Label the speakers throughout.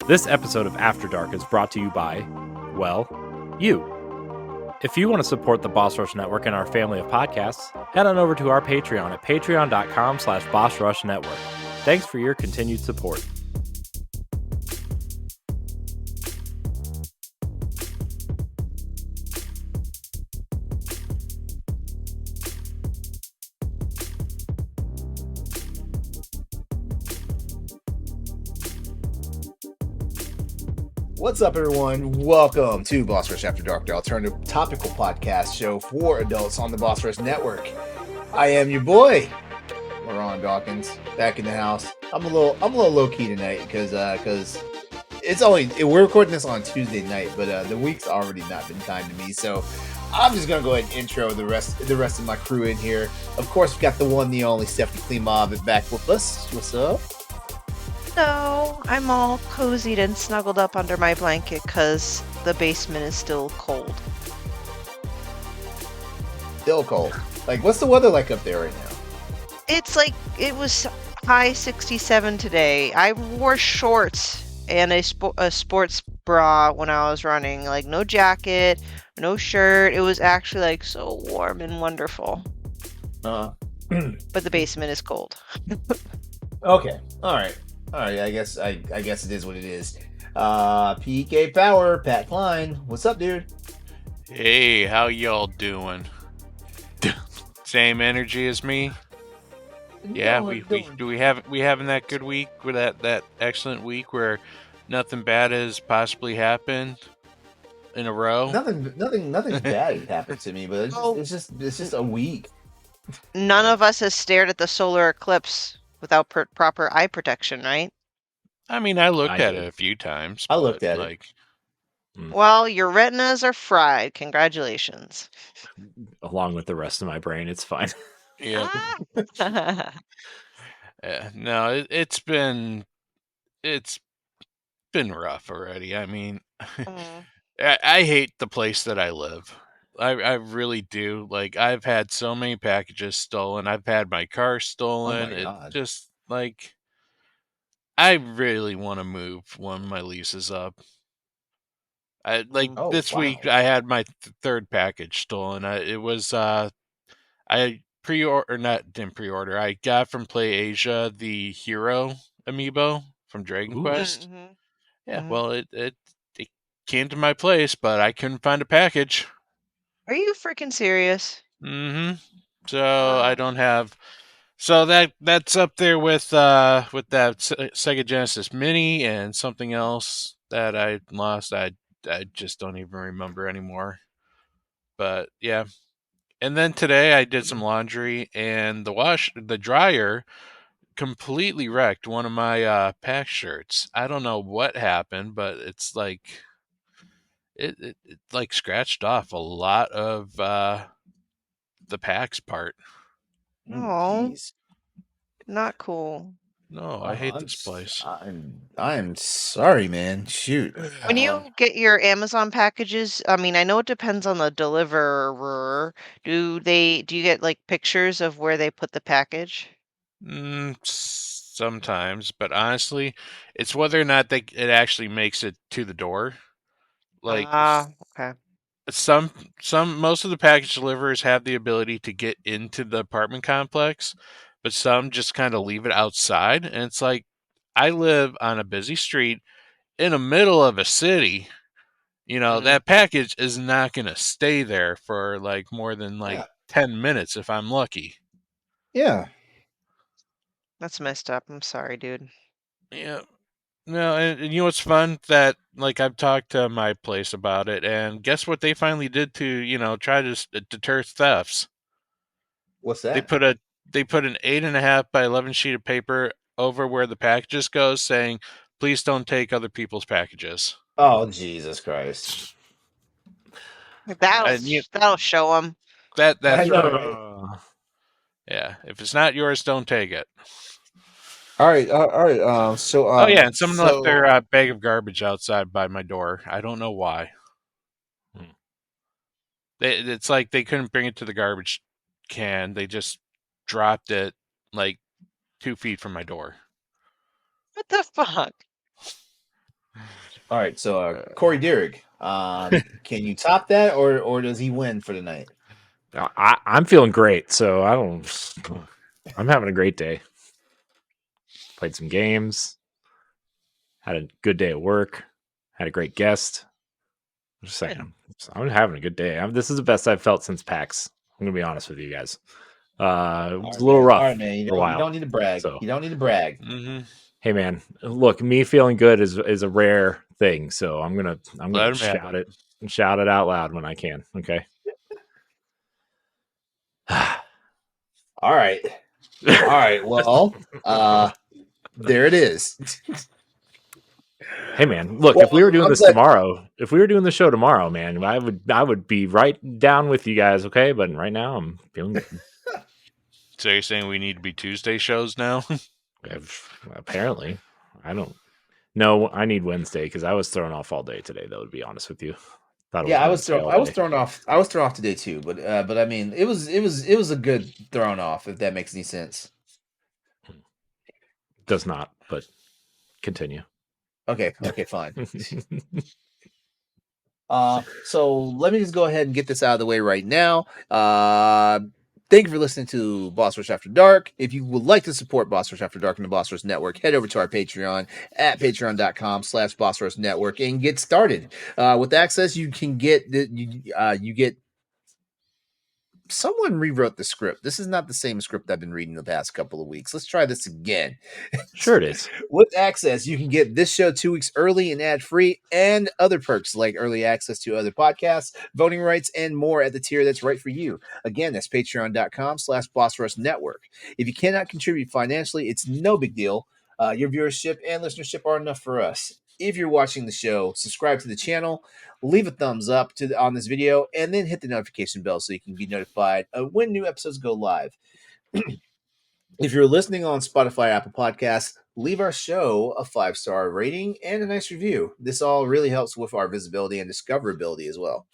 Speaker 1: This episode of After Dark is brought to you by, well, you. If you want to support the Boss Rush Network and our family of podcasts, head on over to our Patreon at patreon.com/BossRushNetwork. Thanks for your continued support.
Speaker 2: What's up, everyone? Welcome to Boss Rush After Dark, the alternative topical podcast show for adults on the Boss Rush Network. I am your boy, LeRon Dawkins, back in the house. I'm a little low key tonight because we're recording this on Tuesday night, but the week's already not been kind to me, so I'm just gonna go ahead and intro the rest of my crew in here. Of course, we've got the one, the only Stephanie Klimov back with us. What's up?
Speaker 3: No, I'm all cozied and snuggled up under my blanket because the basement is still cold.
Speaker 2: Still cold. Like, what's the weather like up there right now?
Speaker 3: It's like it was high 67 today. I wore shorts and a sports bra when I was running. Like, no jacket, no shirt. It was actually like so warm and wonderful. But the basement is cold.
Speaker 2: Okay. All right. I guess it is what it is. PK Power, Pat Klein. What's up, dude?
Speaker 4: Hey, how y'all doing? Same energy as me? Yeah, we having that good week, with that excellent week where nothing bad has possibly happened in a row.
Speaker 2: Nothing bad has happened to me, but it's just a week.
Speaker 3: None of us has stared at the solar eclipse without proper eye protection, right?
Speaker 4: I mean, I looked at it a few times.
Speaker 2: I looked at it.
Speaker 3: Well, your retinas are fried. Congratulations.
Speaker 1: Along with the rest of my brain, it's fine.
Speaker 4: Yeah. No, it's been rough already. I mean, I hate the place that I live. I really do. Like, I've had so many packages stolen. I've had my car stolen.
Speaker 2: Oh my God.
Speaker 4: It just, like, I really want to move when my lease is up. This week I had my third package stolen. I didn't pre-order. I got from Play Asia the Hero amiibo from Dragon Quest.
Speaker 3: Mm-hmm.
Speaker 4: Yeah, well, it came to my place, but I couldn't find a package.
Speaker 3: Are you freaking serious?
Speaker 4: Mm-hmm. So I don't have. So that's up there with that Sega Genesis Mini and something else that I lost. I just don't even remember anymore. But yeah. And then today I did some laundry and the dryer completely wrecked one of my pack shirts. I don't know what happened, but it's like it like scratched off a lot of the packs part.
Speaker 3: Oh, not cool.
Speaker 4: No, I hate this place.
Speaker 2: I'm sorry, man. Shoot.
Speaker 3: When you get your Amazon packages, I mean, I know it depends on the deliverer. Do you get like pictures of where they put the package?
Speaker 4: Sometimes, but it's whether or not it actually makes it to the door. Like,
Speaker 3: okay.
Speaker 4: most of the package deliverers have the ability to get into the apartment complex, but some just kind of leave it outside. And it's like, I live on a busy street in the middle of a city. You know, that package is not going to stay there for like more than 10 minutes if I'm lucky.
Speaker 2: Yeah.
Speaker 3: That's messed up. I'm sorry, dude.
Speaker 4: Yeah. No, and you know what's fun? That, like, I've talked to my place about it, and guess what they finally did to, try to deter thefts?
Speaker 2: What's that?
Speaker 4: They put an 8.5 by 11 sheet of paper over where the packages go, saying, "Please don't take other people's packages."
Speaker 2: Oh, Jesus Christ!
Speaker 3: That'll show them.
Speaker 4: That's
Speaker 2: right.
Speaker 4: Yeah, if it's not yours, don't take it.
Speaker 2: All right.
Speaker 4: And someone left their bag of garbage outside by my door. I don't know why. It's like they couldn't bring it to the garbage can. They just dropped it like 2 feet from my door.
Speaker 3: What the fuck?
Speaker 2: All right, so Corey Dirrig, can you top that, or does he win for the night?
Speaker 1: I'm feeling great, so I'm having a great day. Played some games, had a good day at work, had a great guest. I'm just saying, I'm having a good day. This is the best I've felt since PAX. I'm gonna be honest with you guys. It was a little rough
Speaker 2: All right, man. You
Speaker 1: for a while.
Speaker 2: don't need to brag.
Speaker 1: So.
Speaker 2: You don't need to brag.
Speaker 4: Mm-hmm.
Speaker 1: Hey, man, look, me feeling good is a rare thing. So I'm gonna shout it out loud when I can. Okay.
Speaker 2: All right. Well, there it is.
Speaker 1: Hey, man, look, if we were doing this tomorrow, if we were doing the show tomorrow, man, I would be right down with you guys. Okay, but right now I'm feeling good.
Speaker 4: So you're saying we need to be Tuesday shows now?
Speaker 1: Apparently, I don't. No, I need Wednesday because I was thrown off all day today. Though, to be honest with you,
Speaker 2: I was thrown off. I was thrown off today too. But I mean, it was a good thrown off. If that makes any sense.
Speaker 1: Does not, but continue.
Speaker 2: Okay, fine. So let me just go ahead and get this out of the way right now. Thank you for listening to Boss Rush After Dark. If you would like to support Boss Rush After Dark and the Boss Rush Network, head over to our Patreon at patreon.com/Boss Rush Network and get started. With access, you can get you get. Someone rewrote the script. This is not the same script I've been reading the past couple of weeks. Let's try this again.
Speaker 1: Sure it is.
Speaker 2: With access, you can get this show 2 weeks early and ad-free, and other perks like early access to other podcasts, voting rights, and more at the tier that's right for you. Again, that's patreon.com/Boss Rush Network. If you cannot contribute financially, it's no big deal. Your viewership and listenership are enough for us. If you're watching the show, subscribe to the channel, leave a thumbs up on this video, and then hit the notification bell so you can be notified of when new episodes go live. If you're listening on Spotify, Apple Podcasts, leave our show a 5-star rating and a nice review. This all really helps with our visibility and discoverability as well.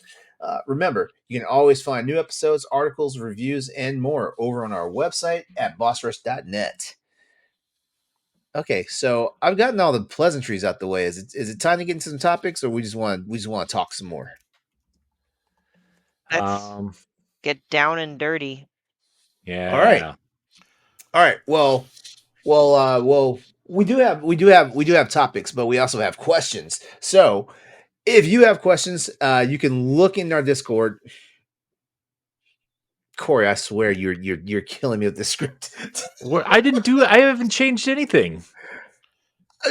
Speaker 2: Remember, you can always find new episodes, articles, reviews, and more over on our website at bossrush.net. Okay, so I've gotten all the pleasantries out the way. Is it time to get into some topics, or we just want to talk some more?
Speaker 3: Let's get down and dirty.
Speaker 1: Yeah.
Speaker 2: All right. Well, we do have topics, but we also have questions. So, if you have questions, you can look in our Discord. Corey, I swear you're killing me with this script.
Speaker 1: I didn't do it. I haven't changed anything.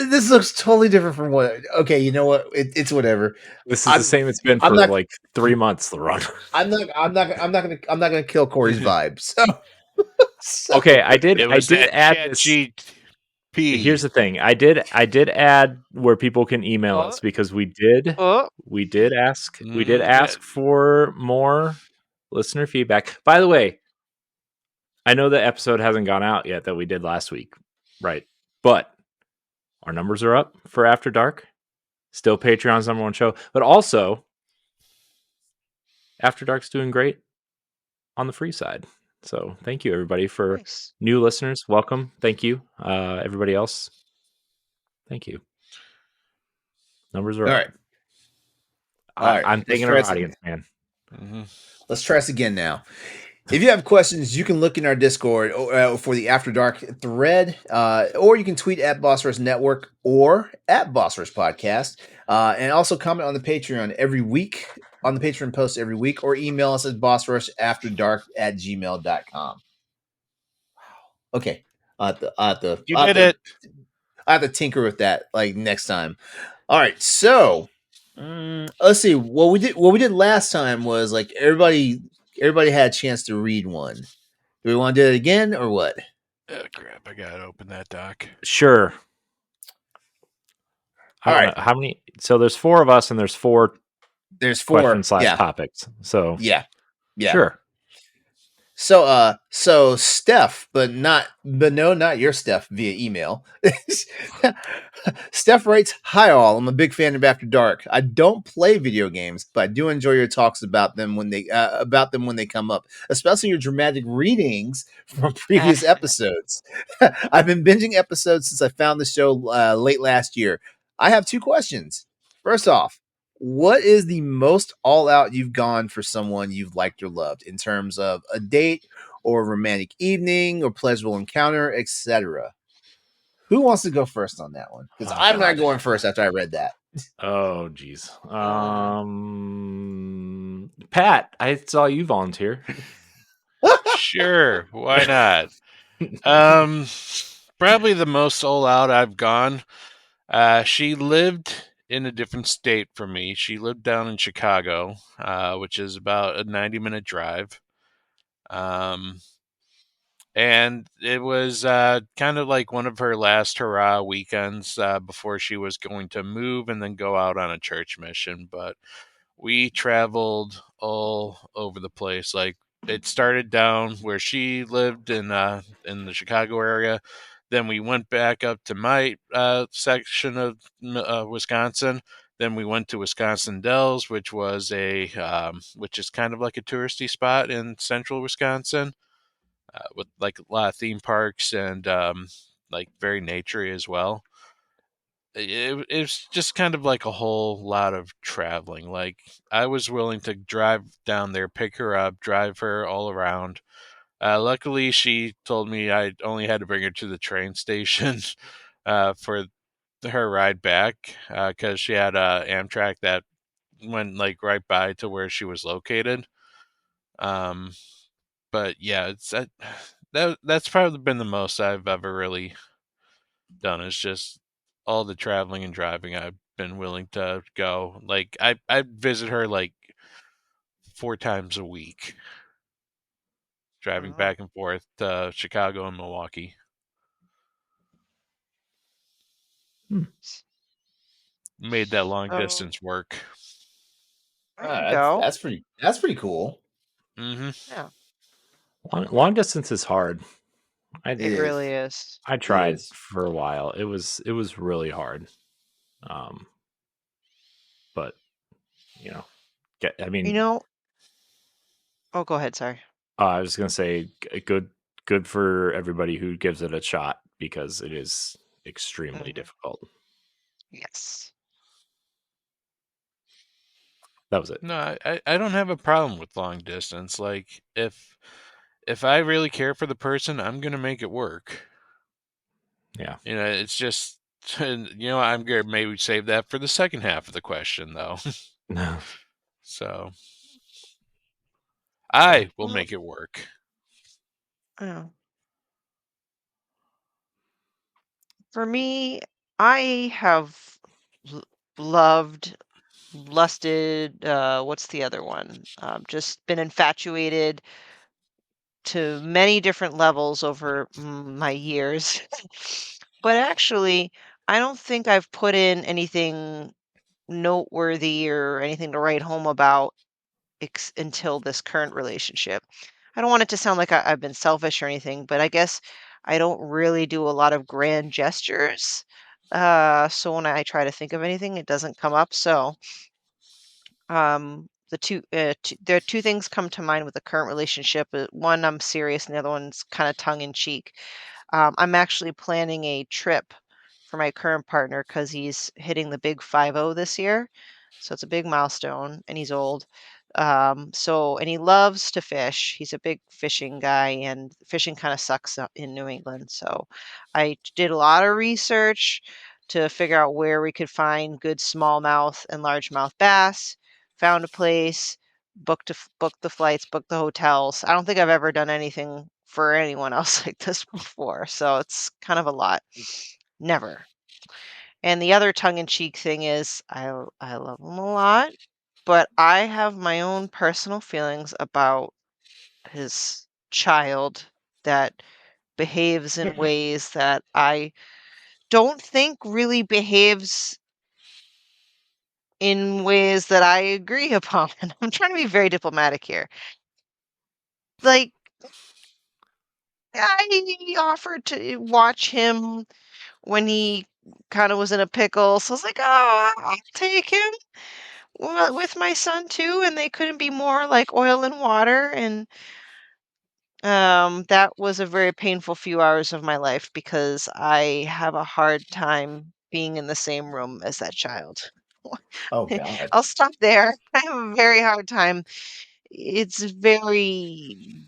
Speaker 2: This looks totally different from what. Okay, you know what? It's whatever.
Speaker 1: This is the same it's been for like 3 months, LeRon.
Speaker 2: I'm not gonna kill Corey's vibe. So
Speaker 1: okay, I did add this.
Speaker 4: Here's
Speaker 1: the thing. I did add where people can email us because we did ask for more listener feedback. By the way, I know the episode hasn't gone out yet that we did last week, right? But our numbers are up for After Dark. Still Patreon's #1 show, but also After Dark's doing great on the free side. So thank you everybody for new listeners. Welcome. Thank you. Everybody else. Thank you. Numbers are up.
Speaker 2: All right.
Speaker 1: I'm thanking our audience, man.
Speaker 2: Mm-hmm. Let's try this again now. If you have questions, you can look in our Discord for the After Dark thread, or you can tweet at Boss Rush Network or at Boss Rush Podcast, and also comment on the Patreon every week, on the Patreon post every week, or email us at bossrushafterdark@gmail.com. Wow. Okay. I have to tinker with that like next time. All right. So let's see. What we did last time was like everybody had a chance to read one. Do we want to do it again or what?
Speaker 4: Crap, I gotta open that doc.
Speaker 1: Sure.
Speaker 2: All right.
Speaker 1: How many? So there's 4 of us, and there's 4 questions / topics. So
Speaker 2: yeah.
Speaker 1: Sure.
Speaker 2: So Steph, but not your Steph via email. Steph writes, "Hi all, I'm a big fan of After Dark. I don't play video games, but I do enjoy your talks about them when they come up, especially your dramatic readings from previous episodes. I've been binging episodes since I found the show late last year. I have 2 questions. First off, what is the most all out you've gone for someone you've liked or loved in terms of a date or a romantic evening or pleasurable encounter, etc.? Who wants to go first on that one? Because
Speaker 1: Oh,
Speaker 2: I'm not
Speaker 1: God.
Speaker 2: going first after I read that.
Speaker 1: Oh, geez. Pat, I saw you volunteer.
Speaker 4: Sure, why not? Probably the most all out I've gone. She lived in a different state from me. She lived down in Chicago, which is about a 90-minute drive. And it was kind of like one of her last hurrah weekends before she was going to move and then go out on a church mission. But we traveled all over the place. Like it started down where she lived in the Chicago area. Then we went back up to my section of Wisconsin. Then we went to Wisconsin Dells, which was which is kind of like a touristy spot in central Wisconsin, with like a lot of theme parks and like very naturey as well. It's just kind of like a whole lot of traveling. Like I was willing to drive down there, pick her up, drive her all around. Luckily, she told me I only had to bring her to the train station for her ride back because she had a Amtrak that went like right by to where she was located. Um, but yeah, that's probably been the most I've ever really done. Is just all the traveling and driving I've been willing to go. Like I visit her like 4 times a week, driving
Speaker 3: Wow.
Speaker 4: back and forth to Chicago and Milwaukee. Made that long
Speaker 3: So
Speaker 4: distance work.
Speaker 3: there you
Speaker 2: That's
Speaker 3: go.
Speaker 2: that's pretty cool.
Speaker 4: Hmm.
Speaker 3: Yeah,
Speaker 1: Long distance is hard.
Speaker 2: It
Speaker 3: it
Speaker 2: is.
Speaker 3: really is.
Speaker 1: I
Speaker 2: It
Speaker 1: tried
Speaker 2: is.
Speaker 1: for a while. It was really hard. But you know, I
Speaker 3: You
Speaker 1: mean,
Speaker 3: know, oh, go ahead. Sorry.
Speaker 1: I was gonna say good for everybody who gives it a shot because it is extremely
Speaker 3: Mhm.
Speaker 1: difficult.
Speaker 3: Yes.
Speaker 1: That was it.
Speaker 4: No, I don't have a problem with long distance. Like if I really care for the person, I'm gonna make it work.
Speaker 1: Yeah.
Speaker 4: It's just I'm gonna maybe save that for the second half of the question though. So
Speaker 1: Okay.
Speaker 4: I will
Speaker 3: Well,
Speaker 4: make it work.
Speaker 3: yeah. For me, I have l- loved, lusted, what's the other one? Just been infatuated to many different levels over my years. But actually, I don't think I've put in anything noteworthy or anything to write home about until this current relationship. I don't want it to sound like I've been selfish or anything, but I guess I don't really do a lot of grand gestures. So when I try to think of anything, it doesn't come up. So there are two things come to mind with the current relationship. One, I'm serious, and the other one's kind of tongue in cheek. I'm actually planning a trip for my current partner because he's hitting the big 50 this year. So it's a big milestone, and he's old. And he loves to fish. He's a big fishing guy, and fishing kind of sucks up in New England. So I did a lot of research to figure out where we could find good smallmouth and largemouth bass. Found a place, booked the flights, booked the hotels. I don't think I've ever done anything for anyone else like this before, so it's kind of a lot. Never. And the other tongue-in-cheek thing is I love him a lot, but I have my own personal feelings about his child that behaves in ways that I don't think really behaves in ways that I agree upon. I'm trying to be very diplomatic here. Like, I offered to watch him when he kind of was in a pickle. So I was like, oh, I'll take him with my son too. And they couldn't be more like oil and water. And that was a very painful few hours of my life because I have a hard time being in the same room as that child.
Speaker 2: Oh God.
Speaker 3: I'll stop there. I have a very hard time. It's very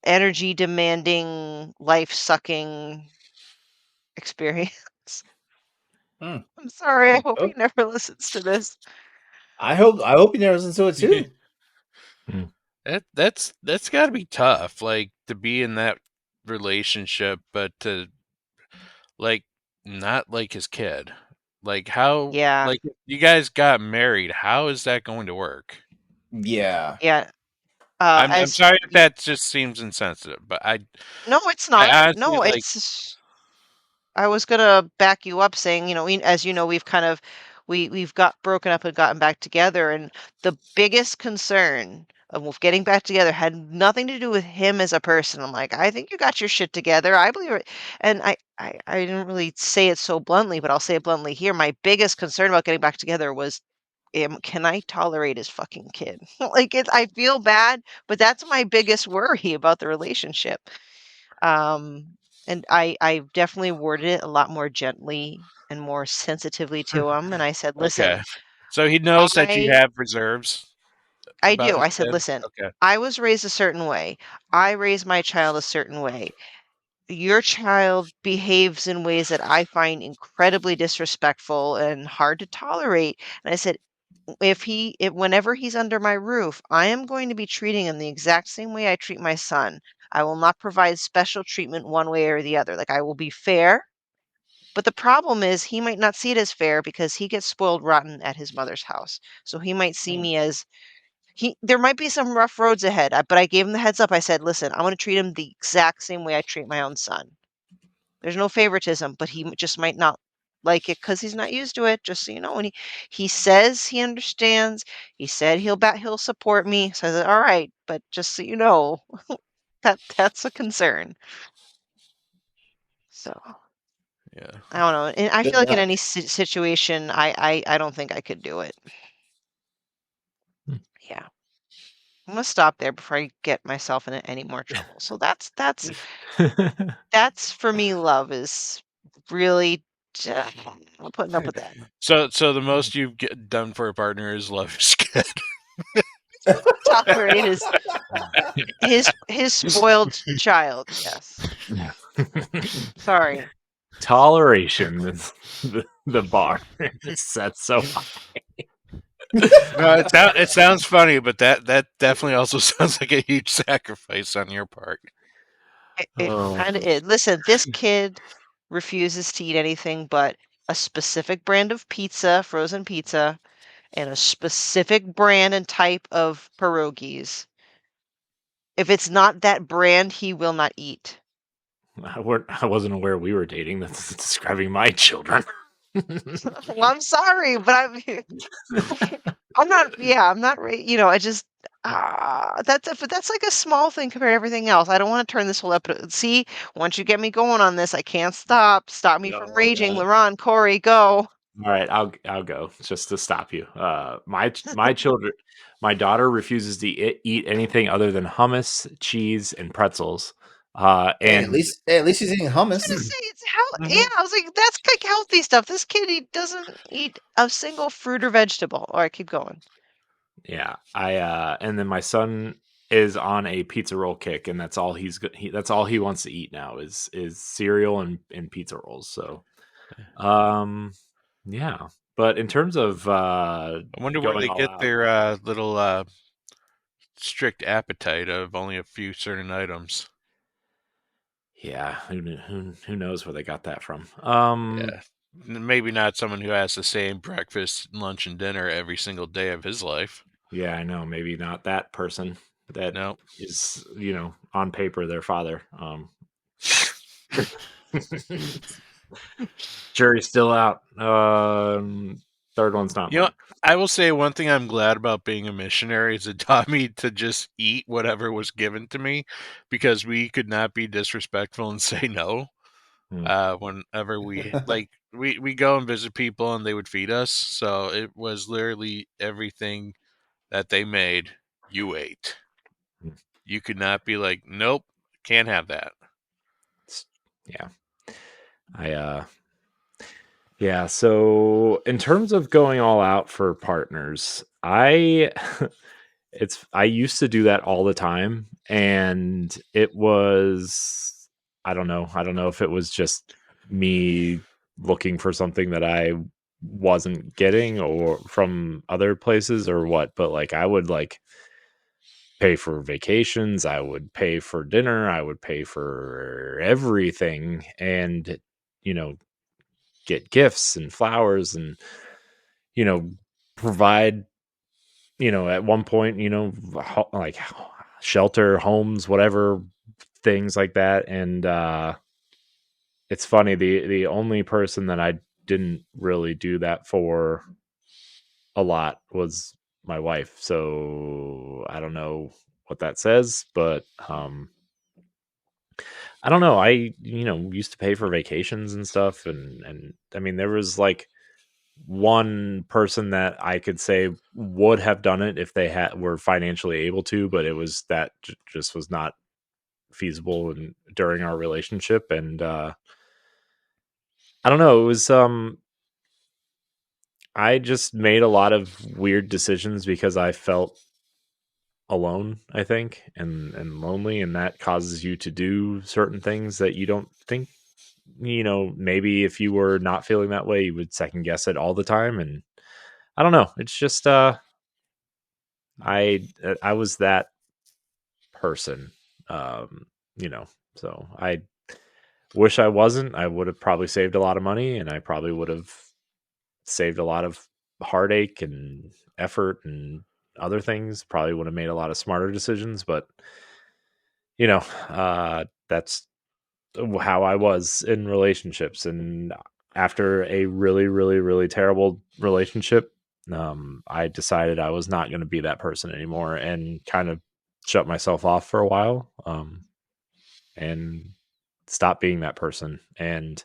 Speaker 3: energy demanding, life sucking experience.
Speaker 2: Hmm.
Speaker 3: I'm sorry. I hope he
Speaker 2: Oh,
Speaker 3: never listens to this.
Speaker 2: I hope he never listens to it too.
Speaker 4: That's got to be tough, like to be in that relationship, but to like not like his kid. Like how,
Speaker 3: Yeah,
Speaker 4: like if you guys got married, how is that going to work?
Speaker 2: Yeah.
Speaker 3: yeah.
Speaker 4: I'm
Speaker 3: As
Speaker 4: sorry if that just seems insensitive, but
Speaker 3: no, it's
Speaker 4: I
Speaker 3: not.
Speaker 4: honestly
Speaker 3: No,
Speaker 4: like
Speaker 3: it's. I was gonna back you up, saying, as you know, we've kind of we've got broken up and gotten back together, and the biggest concern of getting back together had nothing to do with him as a person. I'm like, I think you got your shit together. I believe it, and I didn't really say it so bluntly, but I'll say it bluntly here. My biggest concern about getting back together was, can I tolerate his fucking kid? Like I feel bad, but that's my biggest worry about the relationship. Um, and I definitely worded it a lot more gently and more sensitively to him. And I said,
Speaker 4: okay.
Speaker 3: listen,
Speaker 4: So he knows that you
Speaker 3: I
Speaker 4: have reserves
Speaker 3: I
Speaker 4: about
Speaker 3: do.
Speaker 4: his
Speaker 3: I said,
Speaker 4: kid.
Speaker 3: listen,
Speaker 4: Okay.
Speaker 3: I was raised a certain way. I raised my child a certain way. Your child behaves in ways that I find incredibly disrespectful and hard to tolerate. And I said, whenever he's under my roof, I am going to be treating him the exact same way I treat my son. I will not provide special treatment one way or the other. Like, I will be fair, but the problem is he might not see it as fair because he gets spoiled rotten at his mother's house. So he might see me as there might be some rough roads ahead, but I gave him the heads up. I said, "Listen, I'm going to treat him the exact same way I treat my own son. There's no favoritism, but he just might not like it because he's not used to it, just so you know." And he says he understands. He said he'll support me. So I said, "All right, but just so you know, that's a concern." So
Speaker 4: Yeah.
Speaker 3: I don't know. And I
Speaker 2: Good
Speaker 3: feel like in
Speaker 2: luck.
Speaker 3: any situation, I don't think I could do it.
Speaker 1: Hmm.
Speaker 3: Yeah. I'm gonna stop there before I get myself in any more trouble. So that's for me, love is really I'm putting up with that.
Speaker 4: So the most you've done for a partner is love his kid.
Speaker 3: Tolerate his spoiled child. Yes. Sorry.
Speaker 1: Toleration is the bar. It's set so high.
Speaker 4: No, it sounds funny, but that definitely also sounds like a huge sacrifice on your part.
Speaker 3: It
Speaker 1: Oh,
Speaker 3: kind of is. Listen, this kid refuses to eat anything but a specific brand of pizza, frozen pizza, and a specific brand and type of pierogies. If it's not that brand, he will not eat.
Speaker 1: I wasn't aware we were dating. That's describing my children.
Speaker 3: Well, I'm sorry, but I'm not. Yeah, I'm not. I just that's like a small thing compared to everything else. I don't want to turn this whole episode. See, once you get me going on this, I can't stop. Stop me from
Speaker 2: Oh
Speaker 3: raging.
Speaker 2: God.
Speaker 3: LeRon, Corey, go.
Speaker 1: All right, I'll go just to stop you. My children, my daughter refuses to eat anything other than hummus, cheese, and pretzels. And
Speaker 2: At least he's eating
Speaker 3: I was gonna
Speaker 2: hummus.
Speaker 3: say it's how.
Speaker 1: Mhm.
Speaker 3: Yeah, I was like, that's like healthy stuff. This kid, he doesn't eat a single fruit or vegetable. All right, keep going.
Speaker 1: yeah, and then my son is on a pizza roll kick, and that's all that's all he wants to eat now is cereal and pizza rolls. So, um, yeah. But in terms of
Speaker 4: I wonder where
Speaker 1: going
Speaker 4: they
Speaker 1: all
Speaker 4: get
Speaker 1: out,
Speaker 4: their little strict appetite of only a few certain items.
Speaker 1: yeah, who knows where they got that from?
Speaker 4: Yeah. Maybe not someone who has the same breakfast, lunch, and dinner every single day of his life.
Speaker 1: Yeah, I know. Maybe not that person that
Speaker 4: No.
Speaker 1: is, on paper their father. Jury's still out. Third one's not
Speaker 4: You know,
Speaker 1: mine.
Speaker 4: I will say one thing I'm glad about being a missionary is it taught me to just eat whatever was given to me because we could not be disrespectful and say no.
Speaker 1: Hmm.
Speaker 4: Whenever we go and visit people and they would feed us. So it was literally everything that they made, you ate.
Speaker 1: Hmm.
Speaker 4: You could not be like, nope, can't have that.
Speaker 1: Yeah. I Yeah, so in terms of going all out for partners, I I used to do that all the time, and it was I don't know. I don't know if it was just me looking for something that I wasn't getting or from other places or what, but like I would like pay for vacations, I would pay for dinner, I would pay for everything and you know, get gifts and flowers and you know, provide, at one point, like shelter, homes, whatever, things like that. And it's funny, the only person that I didn't really do that for a lot was my wife. So I don't know what that says, but I don't know. I used to pay for vacations and stuff, and I mean there was like one person that I could say would have done it if they were financially able to, but it was that just was not feasible and during our relationship. And I don't know, it was I just made a lot of weird decisions because I felt alone, I think, and lonely, and that causes you to do certain things that you don't think, maybe if you were not feeling that way, you would second guess it all the time. And I don't know, it's just I was that person, um, so I wish I wasn't. I would have probably saved a lot of money, and I probably would have saved a lot of heartache and effort and other things. Probably would have made a lot of smarter decisions, but that's how I was in relationships. And after a really, really, really terrible relationship, I decided I was not going to be that person anymore and kind of shut myself off for a while, and stop being that person. And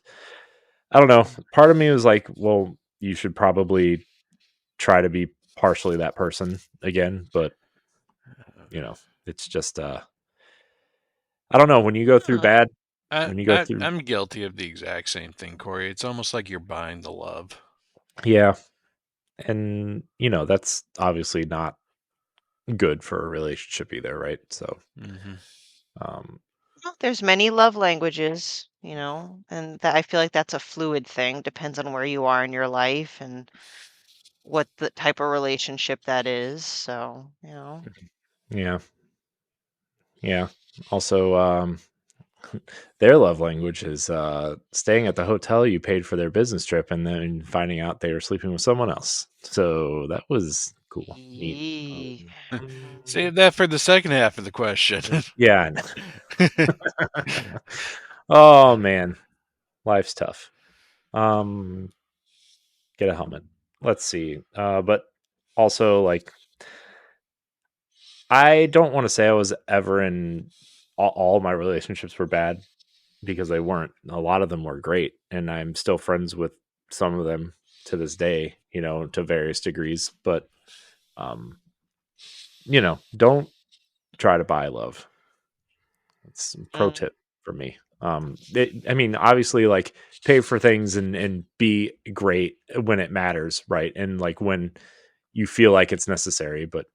Speaker 1: I don't know, part of me was like, well, you should probably try to be partially that person again. But, it's just, I don't know, when you go through
Speaker 4: Uh,
Speaker 1: bad,
Speaker 4: I,
Speaker 1: when you go
Speaker 4: I
Speaker 1: through,
Speaker 4: I'm guilty of the exact same thing, Corey. It's almost like you're buying the love.
Speaker 1: yeah. And, that's obviously not good for a relationship either. Right. So,
Speaker 4: Hmm.
Speaker 1: um,
Speaker 3: Well, there's many love languages, and that I feel like that's a fluid thing. Depends on where you are in your life and what the type of relationship that is. So,
Speaker 1: yeah. Yeah. Also, their love language is staying at the hotel you paid for their business trip and then finding out they were sleeping with someone else. So that was cool. Neat.
Speaker 3: Yee.
Speaker 4: Save that for the second half of the question.
Speaker 1: Yeah. Oh man, life's tough. Get a helmet. Let's see. But also like I don't want to say I was ever in all my relationships were bad because they weren't. A lot of them were great, and I'm still friends with some of them to this day, to various degrees. But don't try to buy love. It's a pro
Speaker 3: Mm.
Speaker 1: tip for me. I mean, obviously, like pay for things and be great when it matters, right? And like when you feel like it's necessary, but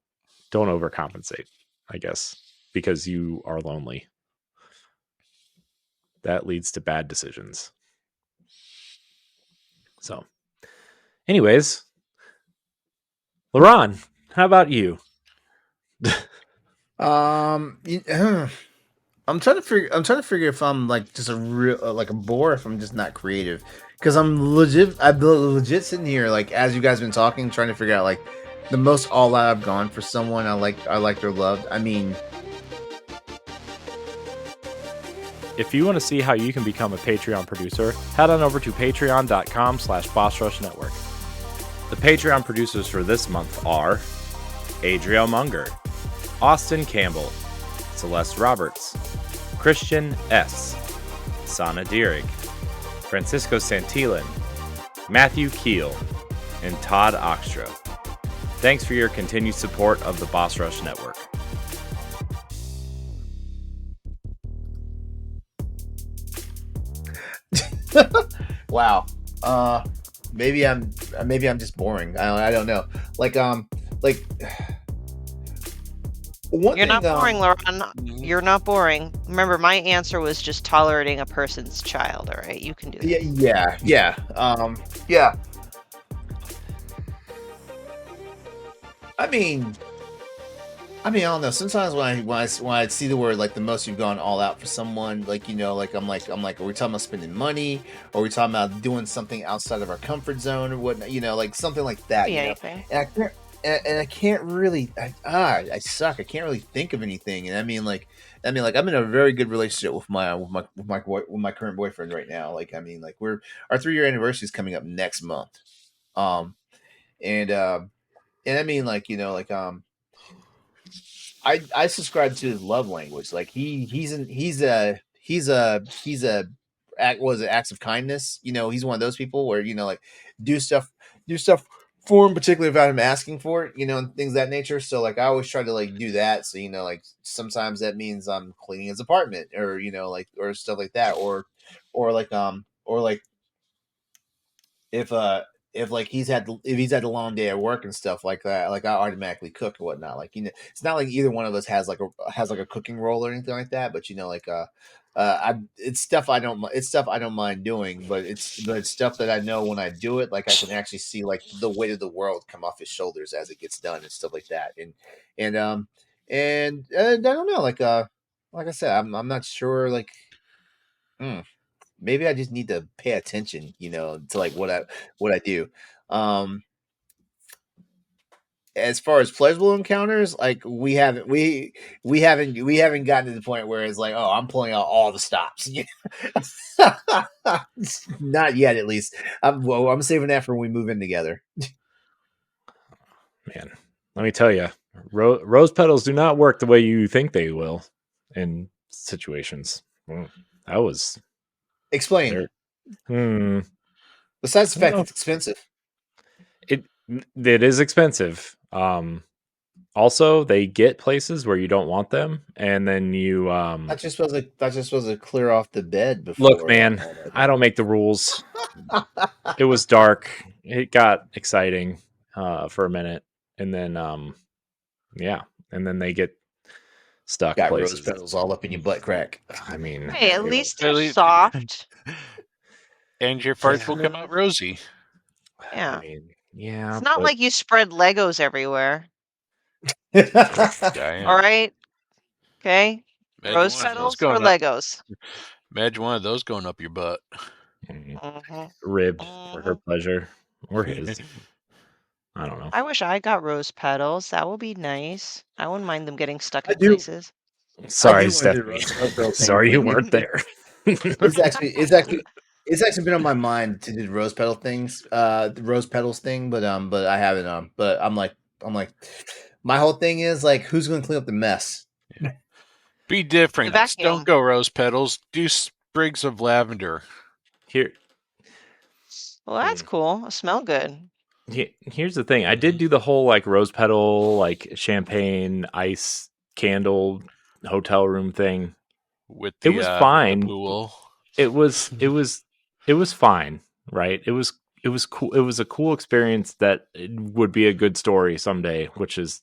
Speaker 1: don't overcompensate, I guess, because you are lonely. That leads to bad decisions. So, anyways, LeRon, how about you?
Speaker 2: I'm trying to figure. I'm trying to figure if I'm like just a real like a bore, if I'm just not creative. Because I'm legit sitting here like as you guys been talking, trying to figure out like the most all out I've gone for someone I like their love. I mean,
Speaker 1: If you want to see how you can become a Patreon producer, head on over to patreon.com/BossRushNetwork. The Patreon producers for this month are Adriel Munger, Austin Campbell, Celeste Roberts, Christian S., Sana Dierig, Francisco Santillan, Matthew Keel, and Todd Oxtra. Thanks for your continued support of the Boss Rush Network.
Speaker 2: wow. maybe I'm just boring. I don't know. Like one
Speaker 3: You're
Speaker 2: thing
Speaker 3: not boring, LeRon.
Speaker 4: Mhm.
Speaker 3: You're not boring. Remember, my answer was just tolerating a person's child. All right, you can do this.
Speaker 2: yeah. Yeah. I mean, I don't know. Sometimes when I see the word like the most you've gone all out for someone, like like I'm like, are we talking about spending money? Or are we talking about doing something outside of our comfort zone or whatnot? Like something like that.
Speaker 3: Be anything.
Speaker 2: And I can't, and I can't really. I suck. I can't really think of anything. And I'm in a very good relationship with my current boyfriend right now. Like our 3-year anniversary is coming up next month. Um, and and I mean I subscribe to his love language. Like he's a act was it acts of kindness. He's one of those people where like do stuff do stuff for him, particularly without him asking for it. And things of that nature. So like I always try to like do that. So like sometimes that means I'm cleaning his apartment or or stuff like that or like if like if he's had a long day at work and stuff like that, like I automatically cook and whatnot. Like it's not like either one of us has like a cooking role or anything like that. But it's stuff I don't mind doing, but it's stuff that I know when I do it, like I can actually see like the weight of the world come off his shoulders as it gets done and stuff like that. And I don't know, like I said, I'm not sure hmm, maybe I just need to pay attention, to like what I do. Um, as far as pleasurable encounters, like we haven't gotten to the point where it's like, oh, I'm pulling out all the stops. Not yet, at least. I'm saving that for when we move in together.
Speaker 1: Man, let me tell you, rose petals do not work the way you think they will in situations. That was
Speaker 2: Explain.
Speaker 1: there.
Speaker 2: Besides the fact
Speaker 1: Well,
Speaker 2: it's expensive.
Speaker 1: it is expensive. Also, they get places where you don't want them, and then you
Speaker 2: That just was to clear off the bed before.
Speaker 1: look, man. I don't make the rules. It was dark. It got exciting for a minute, and then yeah, and then they get stuck
Speaker 2: Got
Speaker 1: places.
Speaker 2: rose petals all up in your butt crack.
Speaker 1: I mean,
Speaker 3: Hey, at least they're
Speaker 4: Really-
Speaker 3: soft.
Speaker 4: And your farts will come out rosy.
Speaker 3: Yeah.
Speaker 1: I mean, yeah.
Speaker 3: It's not
Speaker 1: but-
Speaker 3: like you spread Legos everywhere.
Speaker 4: Yeah,
Speaker 3: All right. Okay.
Speaker 4: Imagine
Speaker 3: Rose
Speaker 4: one of those
Speaker 3: petals or
Speaker 4: going up-
Speaker 3: Legos.
Speaker 4: Imagine one of those going up your butt.
Speaker 1: ribbed for her pleasure or his. I don't know.
Speaker 3: I wish I got rose petals. That would be nice. I wouldn't mind them getting stuck
Speaker 2: I
Speaker 3: in
Speaker 2: do.
Speaker 3: places.
Speaker 1: Sorry,
Speaker 2: do wanna do
Speaker 1: Stephanie.
Speaker 2: rose petal thing,
Speaker 1: Sorry you
Speaker 2: but
Speaker 1: weren't there.
Speaker 2: it's actually been on my mind to do the rose petal things, the rose petals thing, but I haven't but I'm like my whole thing is like who's going to clean up the mess?
Speaker 4: Be different.
Speaker 3: The vacuum.
Speaker 4: Don't go rose petals. Do sprigs of lavender.
Speaker 1: Here,
Speaker 3: Well, that's cool. It'll smell good.
Speaker 1: here's the thing. I did do the whole like rose petal, like champagne, ice, candle, hotel room thing.
Speaker 4: With
Speaker 1: It
Speaker 4: the,
Speaker 1: was
Speaker 4: with the
Speaker 1: fine.
Speaker 4: pool.
Speaker 1: It was fine, right? It was cool. It was a cool experience that it would be a good story someday, which is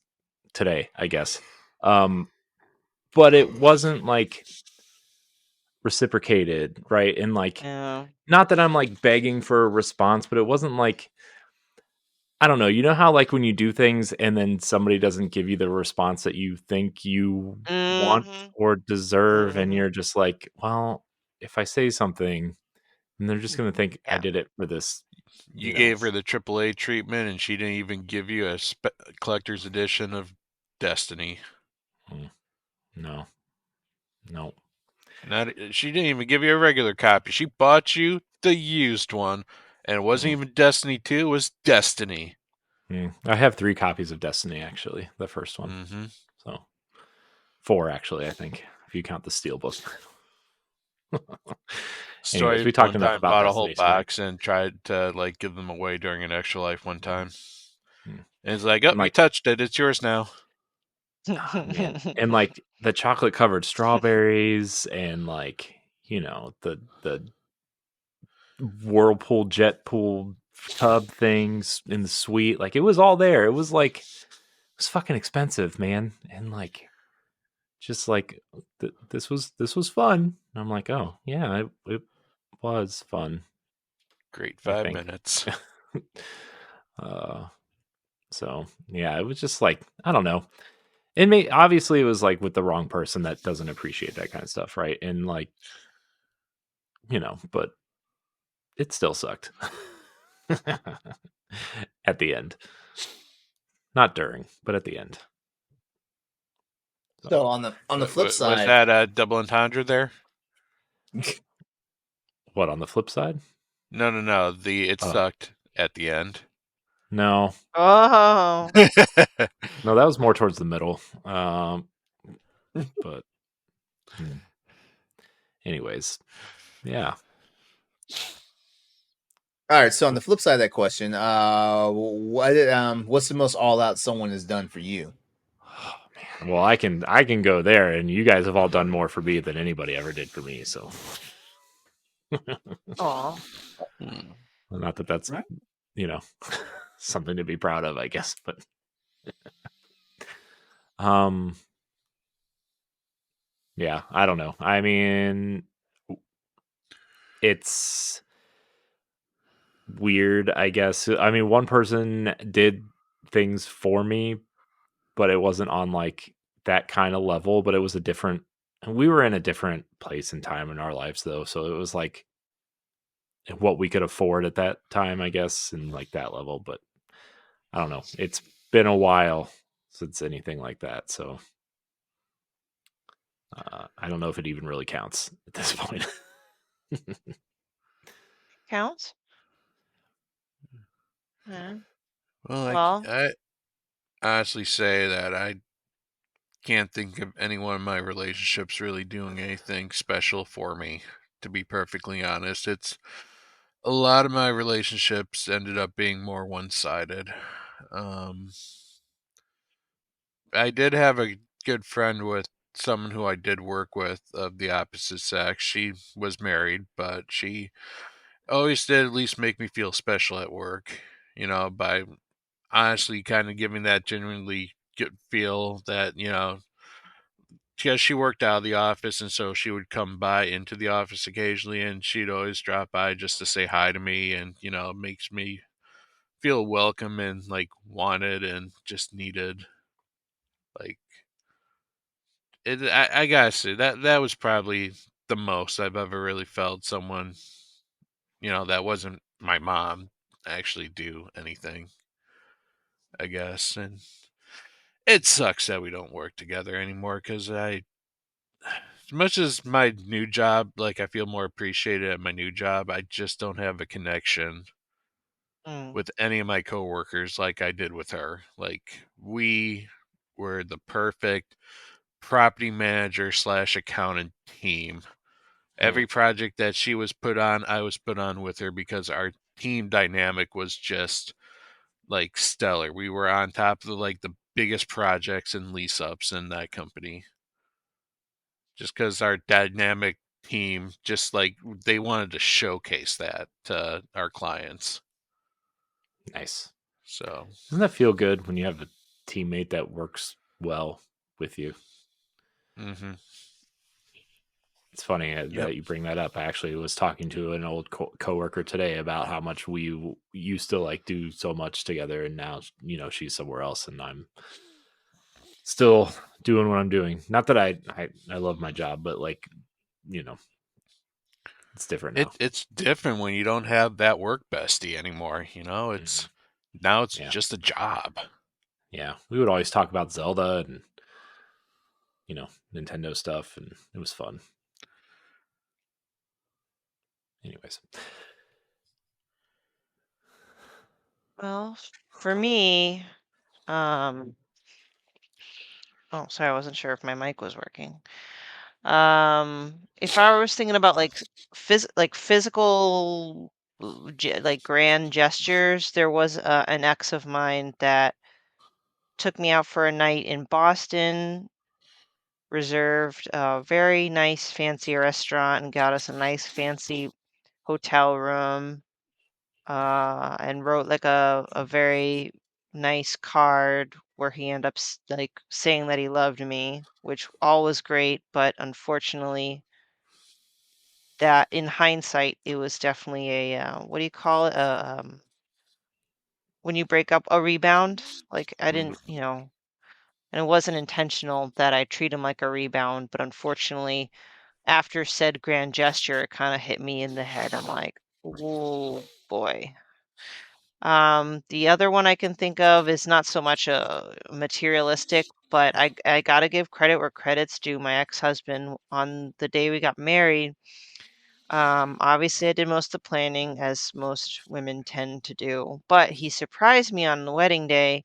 Speaker 1: today, I guess. But it wasn't like reciprocated, right? And like,
Speaker 3: Yeah.
Speaker 1: not that I'm like begging for a response, but it wasn't like, I don't know. You know how like when you do things and then somebody doesn't give you the response that you think you want
Speaker 3: Mhm.
Speaker 1: or deserve, and
Speaker 3: Mhm.
Speaker 1: you're just like, well, if I say something, and they're just gonna think I
Speaker 3: Yeah.
Speaker 1: did it for this.
Speaker 4: You
Speaker 1: know.
Speaker 4: gave her the AAA treatment, and she didn't even give you a collector's edition of Destiny.
Speaker 1: No.
Speaker 4: She didn't even give you a regular copy. She bought you the used one, and it wasn't even Destiny 2. It was Destiny.
Speaker 1: I have 3 copies of Destiny, actually. The first one.
Speaker 4: Mm-hmm.
Speaker 1: So 4, actually, I think, if you count the Steelbook. Anyways, we talked
Speaker 4: one
Speaker 1: enough
Speaker 4: time
Speaker 1: about
Speaker 4: bought a
Speaker 1: Destiny
Speaker 4: whole
Speaker 1: tonight.
Speaker 4: box and tried to like give them away during an extra life one time.
Speaker 1: Hmm.
Speaker 4: And it's like, oh,
Speaker 1: I'm like-
Speaker 4: you touched it. It's yours now.
Speaker 1: Oh, man. And like the chocolate covered strawberries and like, the whirlpool jet pool tub things in the suite. Like, it was all there. It was like, it was fucking expensive, man. And like, just like this was fun. And I'm like, oh yeah, it was fun.
Speaker 4: Great
Speaker 1: I
Speaker 4: 5
Speaker 1: think.
Speaker 4: minutes.
Speaker 1: So yeah, it was just like, I don't know. It may obviously it was like with the wrong person that doesn't appreciate that kind of stuff, right? And like, but it still sucked at the end. Not during, but at the end.
Speaker 2: So on the flip
Speaker 4: Was
Speaker 2: side,
Speaker 4: that a double entendre there?
Speaker 1: What, on the flip side?
Speaker 4: No. It
Speaker 1: Oh.
Speaker 4: sucked at the end.
Speaker 1: No.
Speaker 3: Oh.
Speaker 1: No, that was more towards the middle. But anyways, yeah.
Speaker 2: all right. So on the flip side of that question, what's the most all out someone has done for you?
Speaker 1: Oh, man. Well, I can go there, and you guys have all done more for me than anybody ever did for me. So,
Speaker 3: Aw.
Speaker 1: well, not that that's something to be proud of, I guess, but yeah, I don't know. I mean, it's weird, I guess. I mean, one person did things for me, but it wasn't on like that kind of level, but it was we were in a different place and time in our lives though. So it was like what we could afford at that time, I guess, and like that level. But I don't know. It's been a while since anything like that. So I don't know if it even really counts at this point.
Speaker 3: Counts? Yeah.
Speaker 4: Well, I honestly say that I can't think of any one of my relationships really doing anything special for me, to be perfectly honest. It's a lot of my relationships ended up being more one-sided. I did have a good friend with someone who I did work with of the opposite sex. She was married, but she always did at least make me feel special at work, by honestly kind of giving that genuinely good feel that, because she worked out of the office, and so she would come by into the office occasionally, and she'd always drop by just to say hi to me, and it makes me feel welcome and like wanted and just needed. Like I gotta say that was probably the most I've ever really felt someone, that wasn't my mom, actually do anything, I guess. And it sucks that we don't work together anymore, because as much as my new job, like I feel more appreciated at my new job, I just don't have a connection with any of my coworkers like I did with her. Like, we were the perfect property manager / accountant team. Every project that she was put on, I was put on with her, because our team dynamic was just like stellar. We were on top of the biggest projects and lease ups in that company. Just because our dynamic team, just like they wanted to showcase that to our clients.
Speaker 1: Nice.
Speaker 4: So
Speaker 1: doesn't that feel good when you have a teammate that works well with you?
Speaker 4: Mm-hmm.
Speaker 1: It's funny that you bring that up. I actually was talking to an old coworker today about how much we used to like do so much together, and now she's somewhere else, and I'm still doing what I'm doing. Not that I love my job, but like it's different now.
Speaker 4: It's different when you don't have that work bestie anymore. It's now it's just a job.
Speaker 1: Yeah, we would always talk about Zelda and Nintendo stuff, and it was fun. Anyways.
Speaker 3: Well, for me, oh, sorry, I wasn't sure if my mic was working. If I was thinking about like physical, like grand gestures, there was an ex of mine that took me out for a night in Boston, reserved a very nice fancy restaurant, and got us a nice fancy hotel room. and wrote like a very nice card where he ended up like saying that he loved me, which all was great, but unfortunately, that in hindsight, it was definitely a what do you call it? When you break up, a rebound. Like I didn't, and it wasn't intentional that I treat him like a rebound, but unfortunately, after said grand gesture, it kind of hit me in the head. I'm like, oh boy. The other one I can think of is not so much a materialistic, but I gotta give credit where credit's due. My ex-husband, on the day we got married, obviously I did most of the planning, as most women tend to do, but he surprised me on the wedding day.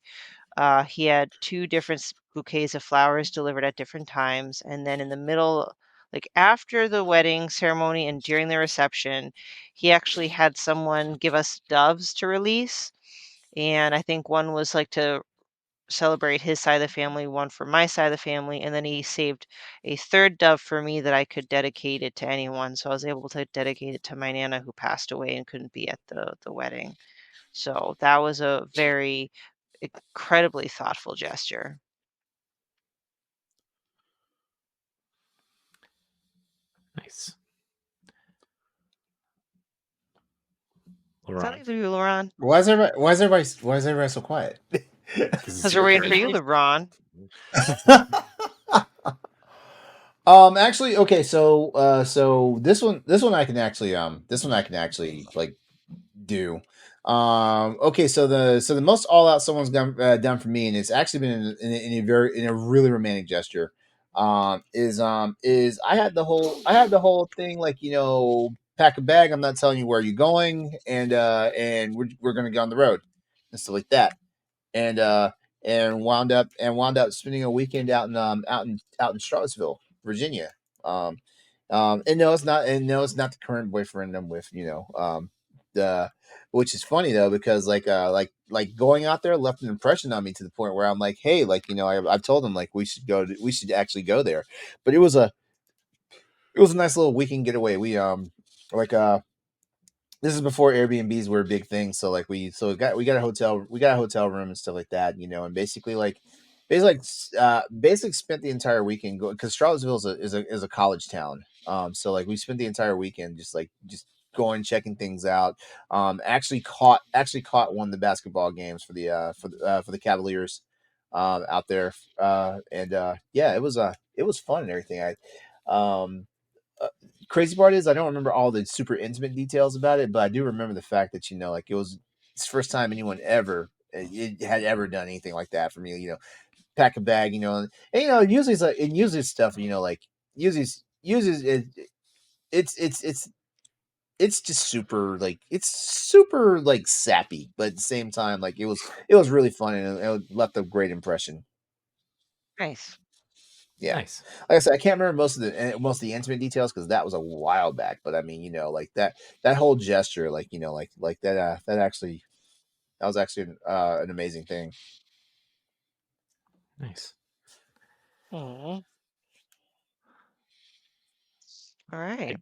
Speaker 3: He had two different bouquets of flowers delivered at different times, and then in the middle, like after the wedding ceremony and during the reception, he actually had someone give us doves to release. And I think one was like to celebrate his side of the family, one for my side of the family, and then he saved a third dove for me that I could dedicate it to anyone. So I was able to dedicate it to my nana who passed away and couldn't be at the wedding. So that was a very incredibly thoughtful gesture.
Speaker 1: Nice.
Speaker 3: Is that
Speaker 1: LeRon.
Speaker 3: either you, Laurent?
Speaker 2: Why is everybody so quiet?
Speaker 3: Because we're waiting for you, LeBron.
Speaker 2: Actually, okay, so this one I can actually like do. Okay, so the most all out someone's done for me, and it's actually been in a really romantic gesture. Is I had the whole thing, like, pack a bag. I'm not telling you where you're going, and we're gonna go on the road and stuff like that, and wound up spending a weekend out in Charlottesville, Virginia. Um, and no, it's not the current boyfriend I'm with. The which is funny though, because like going out there left an impression on me, to the point where I'm like, hey, like, I've told him, like, we should actually go there, but it was a nice little weekend getaway. Like this is before Airbnbs were a big thing, so like we got a hotel room and stuff like that, and basically spent the entire weekend going, because Charlottesville is a college town. So like we spent the entire weekend just going, checking things out. Actually caught one of the basketball games for the Cavaliers out there. And Yeah, it was fun and everything. Um uh, Crazy part is, I don't remember all the super intimate details about it, but I do remember the fact that, like, it's the first time anyone ever it had ever done anything like that for me. Pack a bag, usually it's stuff, like, uses it. It's just super like sappy, but at the same time, like, it was really fun, and it left a great impression.
Speaker 3: Nice.
Speaker 2: Yeah.
Speaker 1: Nice.
Speaker 2: Like I said, I can't remember most of the intimate details, because that was a while back. But I mean, like that whole gesture, like, like that that was actually an amazing thing.
Speaker 1: Nice.
Speaker 3: Aw. All right.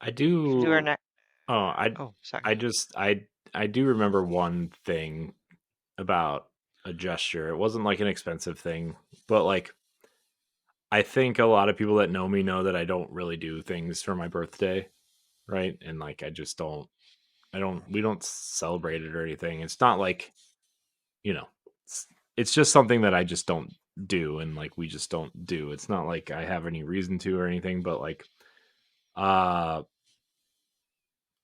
Speaker 1: I
Speaker 3: Should we do our
Speaker 1: do.
Speaker 3: next.
Speaker 1: Oh, I
Speaker 3: Oh, sorry.
Speaker 1: I just I do remember one thing about a gesture. It wasn't like an expensive thing, but like I think a lot of people that know me know that I don't really do things for my birthday, right? And like we don't celebrate it or anything. It's not like, you know, it's just something that I just don't do, and like we just don't do. It's not like I have any reason to or anything, but like uh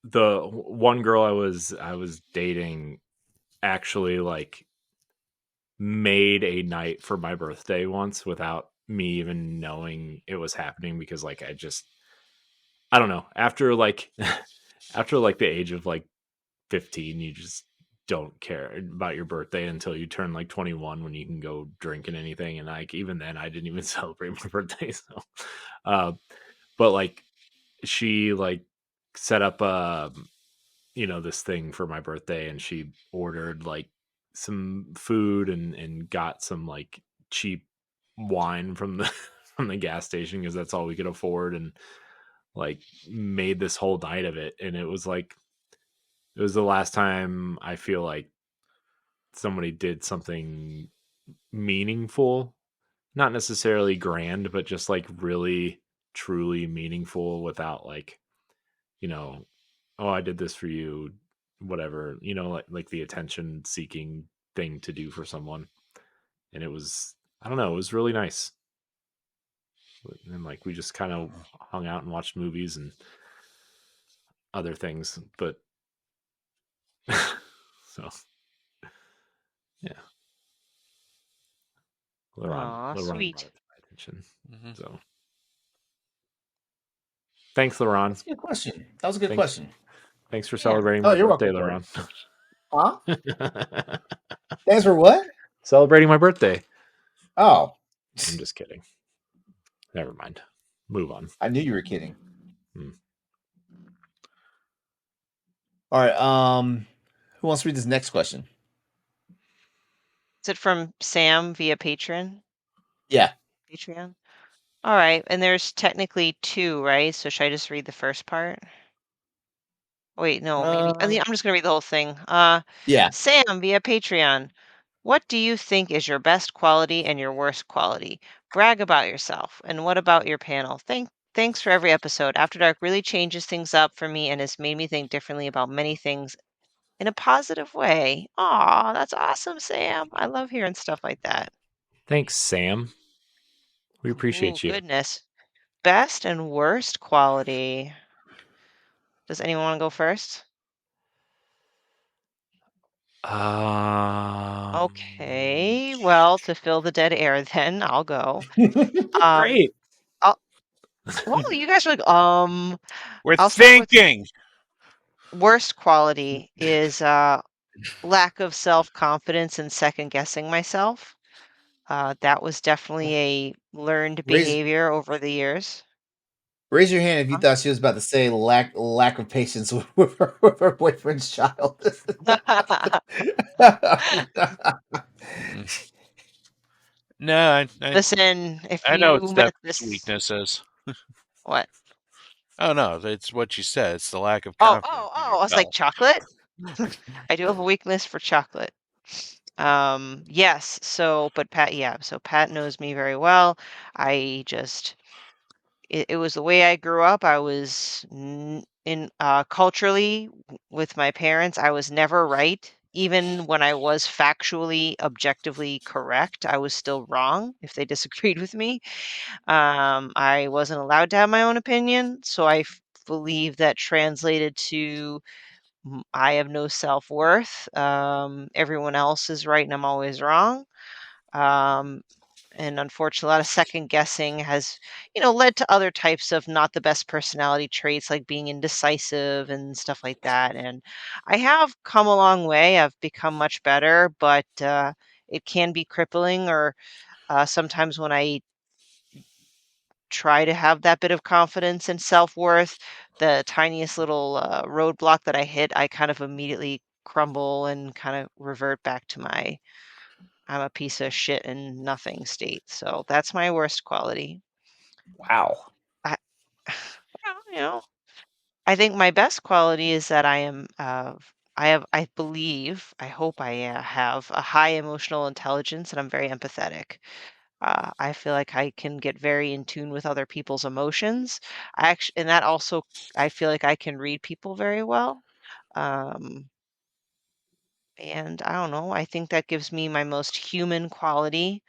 Speaker 1: the one girl I was dating actually like made a night for my birthday once without me even knowing it was happening, because like I don't know, after like after like the age of like 15, you just don't care about your birthday until you turn like 21, when you can go drink and anything, and like even then I didn't even celebrate my birthday. So uh but like she like set up this thing for my birthday, and she ordered like some food and got some like cheap wine from the from the gas station, because that's all we could afford, and like made this whole night of it. And it It was the last time I feel like somebody did something meaningful, not necessarily grand, but just like really truly meaningful without like, you know, oh, I did this for you, whatever, like the attention seeking thing to do for someone. And it was, I don't know, it was really nice. And like we just kind of hung out and watched movies and other things, but so yeah,
Speaker 3: Aw,
Speaker 1: LeRon brought
Speaker 3: sweet.
Speaker 1: it to my attention.
Speaker 4: Mm-hmm.
Speaker 1: So thanks, LeRon.
Speaker 2: That's a good question. That was a good
Speaker 1: Thanks,
Speaker 2: question.
Speaker 1: thanks for
Speaker 3: Yeah.
Speaker 1: celebrating
Speaker 2: Oh,
Speaker 1: my
Speaker 2: you're
Speaker 1: birthday,
Speaker 2: welcome, Corey.
Speaker 1: LeRon.
Speaker 2: Huh? Thanks for what?
Speaker 1: Celebrating my birthday.
Speaker 2: Oh,
Speaker 1: I'm just kidding. Never mind. Move on.
Speaker 2: I knew you were kidding.
Speaker 1: Hmm.
Speaker 2: All right. Who wants to read this next question?
Speaker 3: Is it from Sam via Patreon?
Speaker 2: Yeah.
Speaker 3: Patreon? All right. And there's technically two, right? So should I just read the first part? Wait, no, maybe. I'm just gonna read the whole thing.
Speaker 2: Yeah.
Speaker 3: Sam via Patreon. What do you think is your best quality and your worst quality? Brag about yourself. And what about your panel? Thanks for every episode. After Dark really changes things up for me and has made me think differently about many things in a positive way. Aw, that's awesome, Sam. I love hearing stuff like that.
Speaker 1: Thanks, Sam. We
Speaker 3: Ooh,
Speaker 1: appreciate you.
Speaker 3: goodness. Best and worst quality. Does anyone want to go first? Okay, well, to fill the dead air, then I'll go. Um,
Speaker 1: Great.
Speaker 3: I'll, well, you guys are like,
Speaker 4: We're
Speaker 3: I'll start with
Speaker 4: thinking.
Speaker 3: worst quality is lack of self-confidence and second guessing myself. That was definitely a learned
Speaker 2: raise
Speaker 3: behavior over the years.
Speaker 2: Raise your hand if you thought she was about to say lack of patience with her boyfriend's child.
Speaker 4: Mm. No,
Speaker 3: Listen, if
Speaker 4: I know
Speaker 3: you
Speaker 4: what
Speaker 3: met
Speaker 4: Steph's
Speaker 3: this,
Speaker 4: weakness is.
Speaker 3: what?
Speaker 4: Oh no, it's what you said. It's the lack of
Speaker 3: Oh,
Speaker 4: confidence
Speaker 3: oh,
Speaker 4: in
Speaker 3: oh, I was like
Speaker 4: yourself.
Speaker 3: chocolate. I do have a weakness for chocolate. Yes, so but Pat, yeah, so Pat knows me very well. I just it was the way I grew up. I was in culturally with my parents, I was never right. Even when I was factually, objectively correct, I was still wrong if they disagreed with me. I wasn't allowed to have my own opinion, so believe that translated to I have no self-worth. Everyone else is right and I'm always wrong. Um, and unfortunately, a lot of second guessing has, led to other types of not the best personality traits like being indecisive and stuff like that. And I have come a long way. I've become much better, but it can be crippling or sometimes when I try to have that bit of confidence and self-worth, the tiniest little roadblock that I hit, I kind of immediately crumble and kind of revert back to my I'm a piece of shit and nothing state. So that's my worst quality.
Speaker 2: Wow.
Speaker 3: I, well, I think my best quality is that I believe, I hope I have a high emotional intelligence and I'm very empathetic. I feel like I can get very in tune with other people's emotions. And that also, I feel like I can read people very well. Um, and I don't know, I think that gives me my most human quality.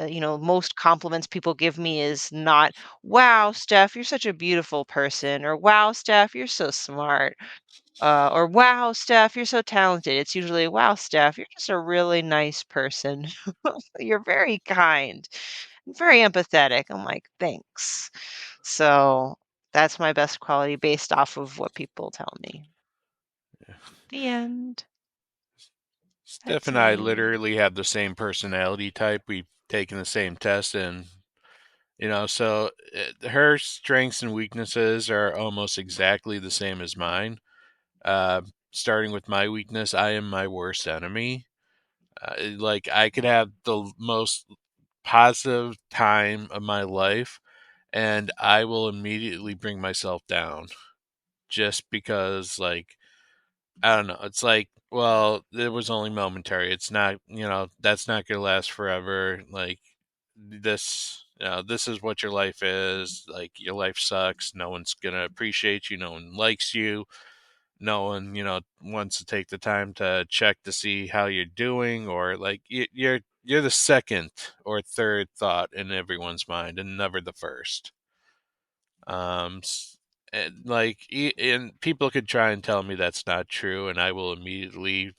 Speaker 3: Most compliments people give me is not, wow, Steph, you're such a beautiful person, or wow, Steph, you're so smart, or wow, Steph, you're so talented. It's usually, wow, Steph, you're just a really nice person. You're very kind, very empathetic. I'm like, thanks. So that's my best quality based off of what people tell me. The end.
Speaker 4: Steph
Speaker 3: That's
Speaker 4: and I
Speaker 3: it.
Speaker 4: literally have the same personality type. We've taken the same test, and so her strengths and weaknesses are almost exactly the same as mine. Uh, Starting with my weakness, I am my worst enemy. Like I could have the most positive time of my life, and I will immediately bring myself down just because, like, I don't know. It's like, well, it was only momentary. It's not, that's not going to last forever. Like this is what your life is. Like your life sucks. No one's going to appreciate you. No one likes you. No one, wants to take the time to check to see how you're doing, or like you're the second or third thought in everyone's mind and never the first. Um, and like, and people could try and tell me that's not true, and I will immediately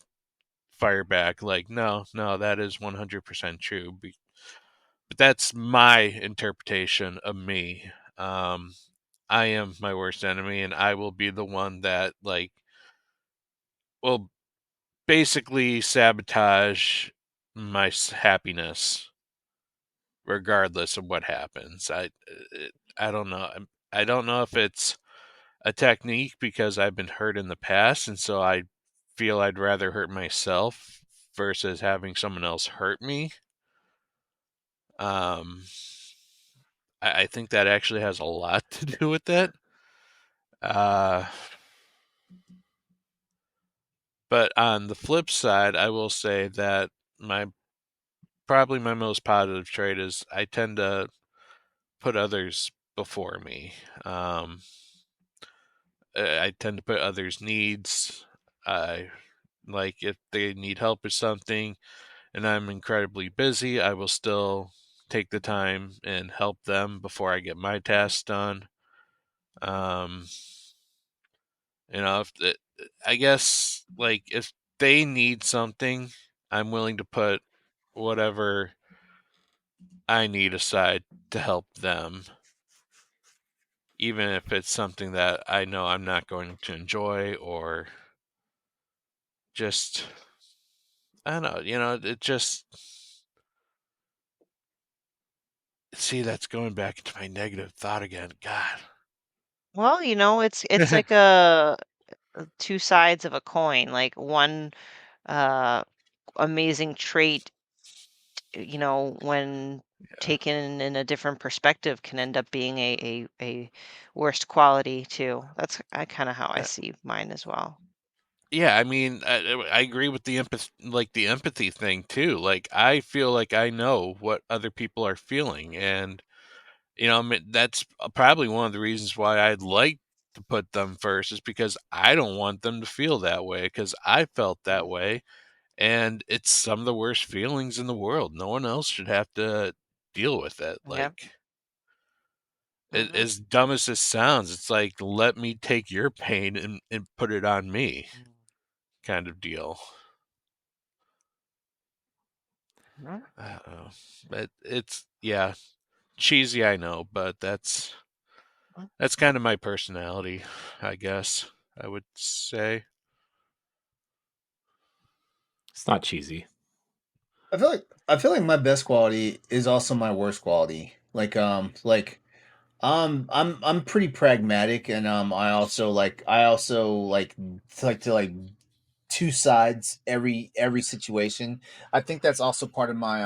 Speaker 4: fire back like, no, no, that is 100% true. But that's my interpretation of me. Um, I am my worst enemy, and I will be the one that like will basically sabotage my happiness regardless of what happens. I don't know. I don't know if it's a technique because I've been hurt in the past, and so I feel I'd rather hurt myself versus having someone else hurt me. Um, I think that actually has a lot to do with it. Uh, but on the flip side, I will say that my probably my most positive trait is I tend to put others before me. Um, I tend to put others' needs. I like if they need help with something and I'm incredibly busy, I will still take the time and help them before I get my tasks done. Um, if I guess like if they need something, I'm willing to put whatever I need aside to help them, even if it's something that I know I'm not going to enjoy or just I don't know, it just see that's going back into my negative thought again. God.
Speaker 3: Well, it's like a two sides of a coin. Like one uh amazing trait, when
Speaker 4: Yeah.
Speaker 3: taken in a different perspective can end up being a worst quality too. That's I kind of how I
Speaker 4: Uh,
Speaker 3: see mine as well.
Speaker 4: yeah, I mean, I agree with the empathy thing too. Like, I feel like I know what other people are feeling, and I mean, that's probably one of the reasons why I'd like to put them first is because I don't want them to feel that way because I felt that way, and it's some of the worst feelings in the world. No one else should have to deal with it.
Speaker 3: Yeah.
Speaker 4: Like,
Speaker 3: Hmm.
Speaker 4: as dumb as this sounds, it's like let me take your pain and put it on me, kind of deal. I don't know. But it's yeah, cheesy I know, but that's kind of my personality, I guess. I would say.
Speaker 1: It's not cheesy.
Speaker 2: I feel like my best quality is also my worst quality. I'm pretty pragmatic, and I also like two sides every situation. I think that's also part of my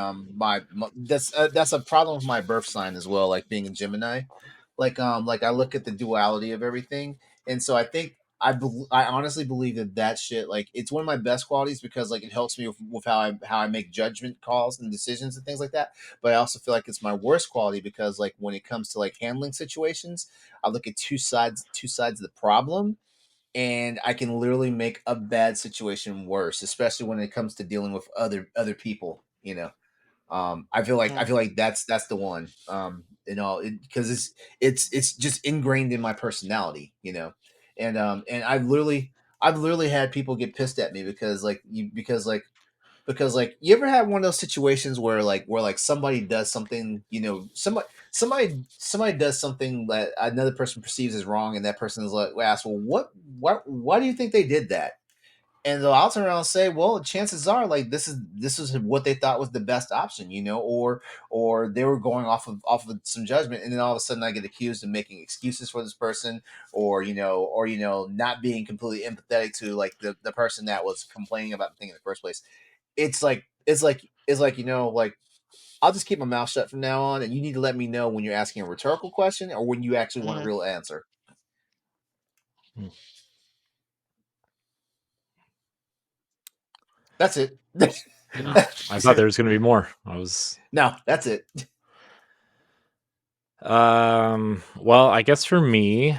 Speaker 2: that's a problem with my birth sign as well, like being a Gemini. Like I look at the duality of everything, and so I think I honestly believe that shit, like, it's one of my best qualities because like it helps me with how I make judgment calls and decisions and things like that. But I also feel like it's my worst quality because like when it comes to like handling situations, I look at two sides of the problem, and I can literally make a bad situation worse, especially when it comes to dealing with other people. I feel like that's the one. Because it's just ingrained in my personality. And I've literally had people get pissed at me because you ever had one of those situations where somebody does something, somebody does something that another person perceives as wrong, and that person is like, asks, well, what why do you think they did that? And so I'll turn around and say, well, chances are like this is what they thought was the best option, or they were going off of some judgment, and then all of a sudden I get accused of making excuses for this person, or not being completely empathetic to like the person that was complaining about the thing in the first place. It's like I'll just keep my mouth shut from now on, and you need to let me know when you're asking a rhetorical question or when you actually want a
Speaker 3: Hmm.
Speaker 2: real answer.
Speaker 1: Hmm.
Speaker 2: That's it.
Speaker 1: I thought there was going to be more.
Speaker 2: No, that's it.
Speaker 1: Well, I guess for me,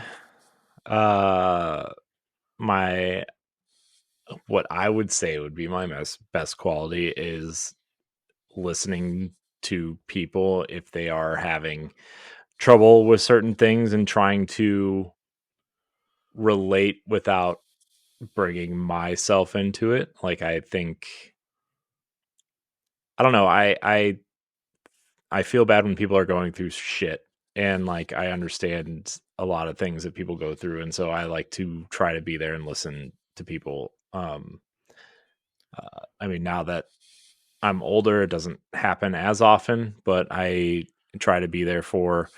Speaker 1: what I would say would be my best quality is listening to people if they are having trouble with certain things and trying to relate without bringing myself into it. Like, I think, I don't know, I feel bad when people are going through shit, and like I understand a lot of things that people go through, and so I like to try to be there and listen to people. I mean, now that I'm older, it doesn't happen as often, but I try to be there for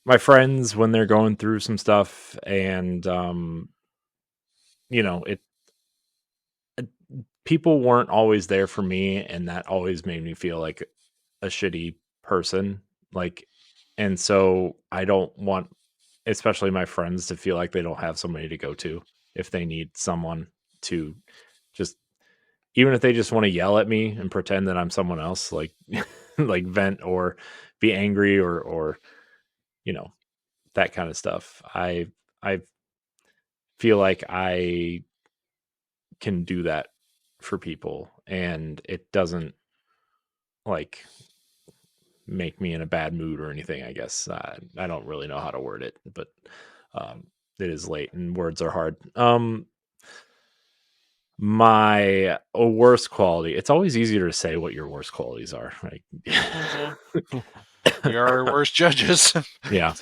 Speaker 1: my friends when they're going through some stuff, and it people weren't always there for me, and that always made me feel like a shitty person. Like, and so I don't want, especially my friends, to feel like they don't have somebody to go to if they need someone to just, even if they just want to yell at me and pretend that I'm someone else, like like vent or be angry or that kind of stuff. I feel like I can do that for people, and it doesn't like make me in a bad mood or anything. I guess I don't really know how to word it, but it is late and words are hard. My worst quality, it's always easier to say what your worst qualities are, like
Speaker 4: We are our worst judges.
Speaker 1: yeah.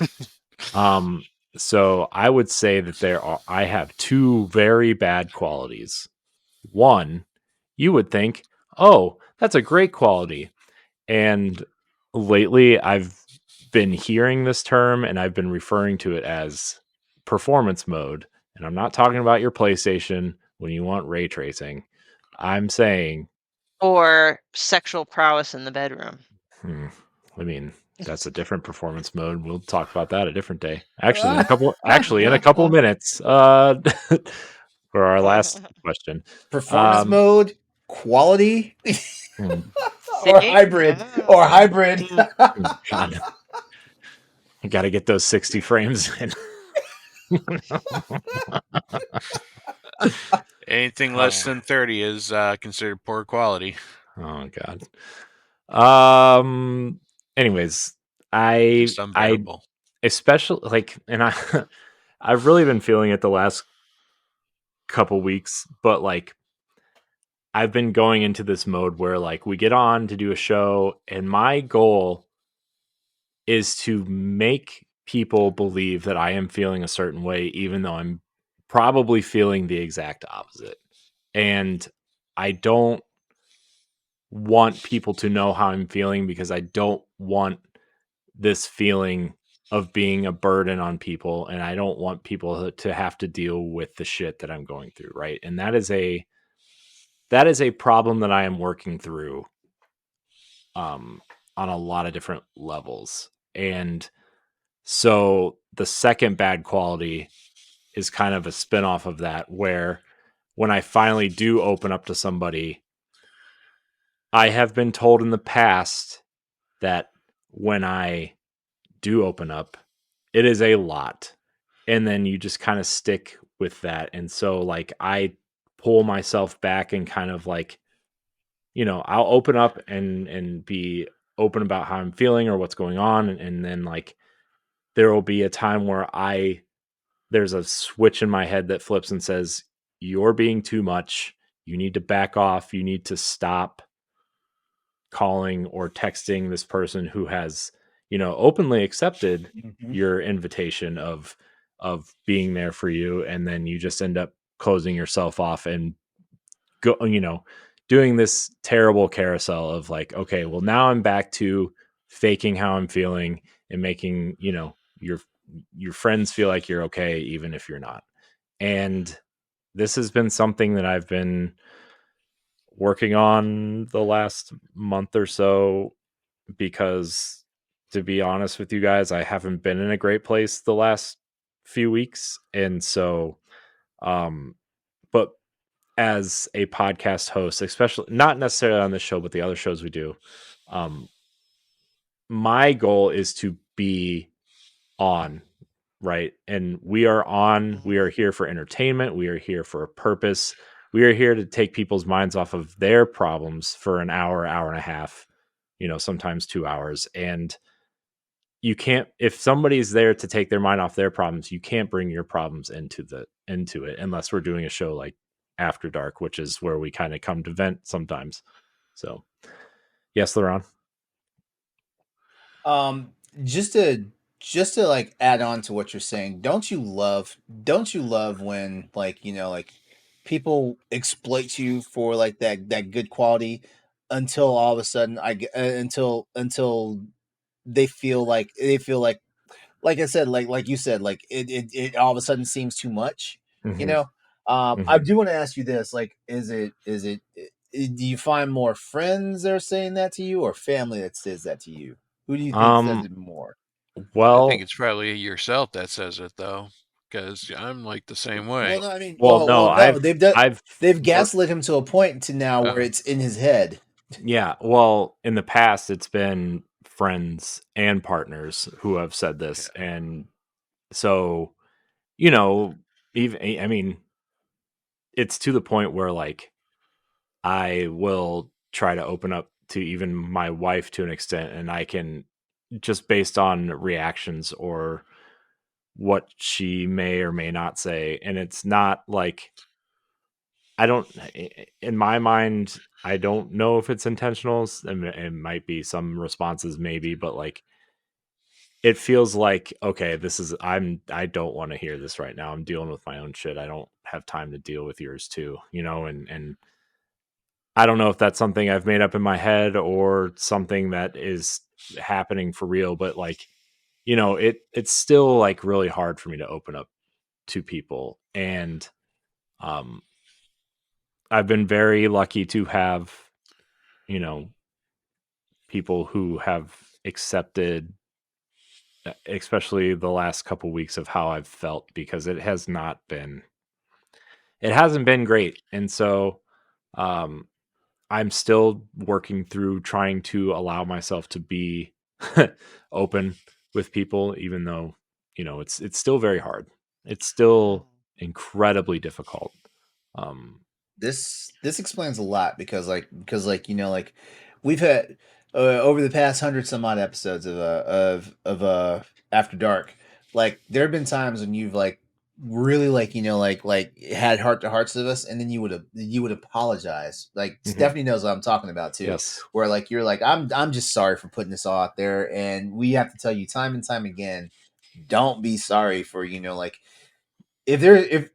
Speaker 1: So I would say that I have two very bad qualities. One, you would think, oh, that's a great quality. And lately I've been hearing this term and I've been referring to it as performance mode. And I'm not talking about your PlayStation when you want ray tracing. I'm saying,
Speaker 3: or sexual prowess in the bedroom.
Speaker 1: I mean, that's a different performance mode. We'll talk about that a different day. Actually, in a couple of minutes. For our last question.
Speaker 2: Performance mode, quality,
Speaker 3: See?
Speaker 2: or hybrid.
Speaker 1: God. I got to get those 60 frames in.
Speaker 4: Anything less than 30 is considered poor quality.
Speaker 1: Oh God. Anyways, I
Speaker 4: Just unbearable.
Speaker 1: especially like, and I've really been feeling it the last couple weeks, but like I've been going into this mode where like we get on to do a show, and my goal is to make people believe that I am feeling a certain way, even though I'm probably feeling the exact opposite. And I don't want people to know how I'm feeling, because I don't want this feeling of being a burden on people, and I don't want people to have to deal with the shit that I'm going through, right? And that is a problem that I am working through on a lot of different levels. And so the second bad quality is kind of a spinoff of that, where when I finally do open up to somebody, I have been told in the past that when I do open up, it is a lot. And then you just kind of stick with that. And so like I pull myself back and kind of like, I'll open up and be open about how I'm feeling or what's going on. And then like there will be a time where there's a switch in my head that flips and says, you're being too much. You need to back off. You need to stop calling or texting this person who has, openly accepted your invitation of being there for you. And then you just end up closing yourself off and doing this terrible carousel of like, okay, well now I'm back to faking how I'm feeling and making, your friends feel like you're okay, even if you're not. And this has been something that I've been working on the last month or so, because to be honest with you guys, I haven't been in a great place the last few weeks. And so, but as a podcast host, especially not necessarily on this show, but the other shows we do, my goal is to be on, right? And we are on, we are here for entertainment. We are here for a purpose. We are here to take people's minds off of their problems for an hour, hour and a half, sometimes 2 hours. And you can't, if somebody's there to take their mind off their problems, you can't bring your problems into it unless we're doing a show like After Dark, which is where we kind of come to vent sometimes. So yes, LeRon.
Speaker 2: Just to like add on to what you're saying, don't you love when like like people exploit you for like that good quality until all of a sudden until they feel like I said, like you said, like it all of a sudden seems too much, you
Speaker 1: Mm-hmm.
Speaker 2: know.
Speaker 1: Mm-hmm.
Speaker 2: I do want to ask you this: like, is it do you find more friends that are saying that to you, or family that says that to you? Who do you think says it more?
Speaker 4: I
Speaker 1: Well,
Speaker 4: think it's probably yourself that says it though, because I'm like the same way.
Speaker 2: Well, no, I mean,
Speaker 1: no,
Speaker 2: no, they've
Speaker 1: wor-
Speaker 2: gaslit him to a point to now where it's in his head.
Speaker 1: yeah. Well, in the past, it's been friends and partners who have said this, and so even I mean, it's to the point where like I will try to open up to even my wife to an extent, and I can just based on reactions or what she may or may not say, and it's not like I don't, in my mind, I don't know if it's intentional. It might be some responses, maybe, but like it feels like, okay, I don't want to hear this right now. I'm dealing with my own shit. I don't have time to deal with yours too, and I don't know if that's something I've made up in my head or something that is happening for real, but like, it's still like really hard for me to open up to people. And, I've been very lucky to have, people who have accepted, especially the last couple weeks of how I've felt, because it hasn't been great. And so, um, I'm still working through trying to allow myself to be open with people, even though, it's still very hard. It's still incredibly difficult.
Speaker 2: This explains a lot because like we've had over the past 100 some odd episodes of After Dark, like there have been times when you've like really like had heart to hearts with us, and then you would apologize. Like Stephanie knows what I'm talking about too.
Speaker 1: Yes.
Speaker 2: Where like you're like I'm just sorry for putting this all out there, and we have to tell you time and time again, don't be sorry for like if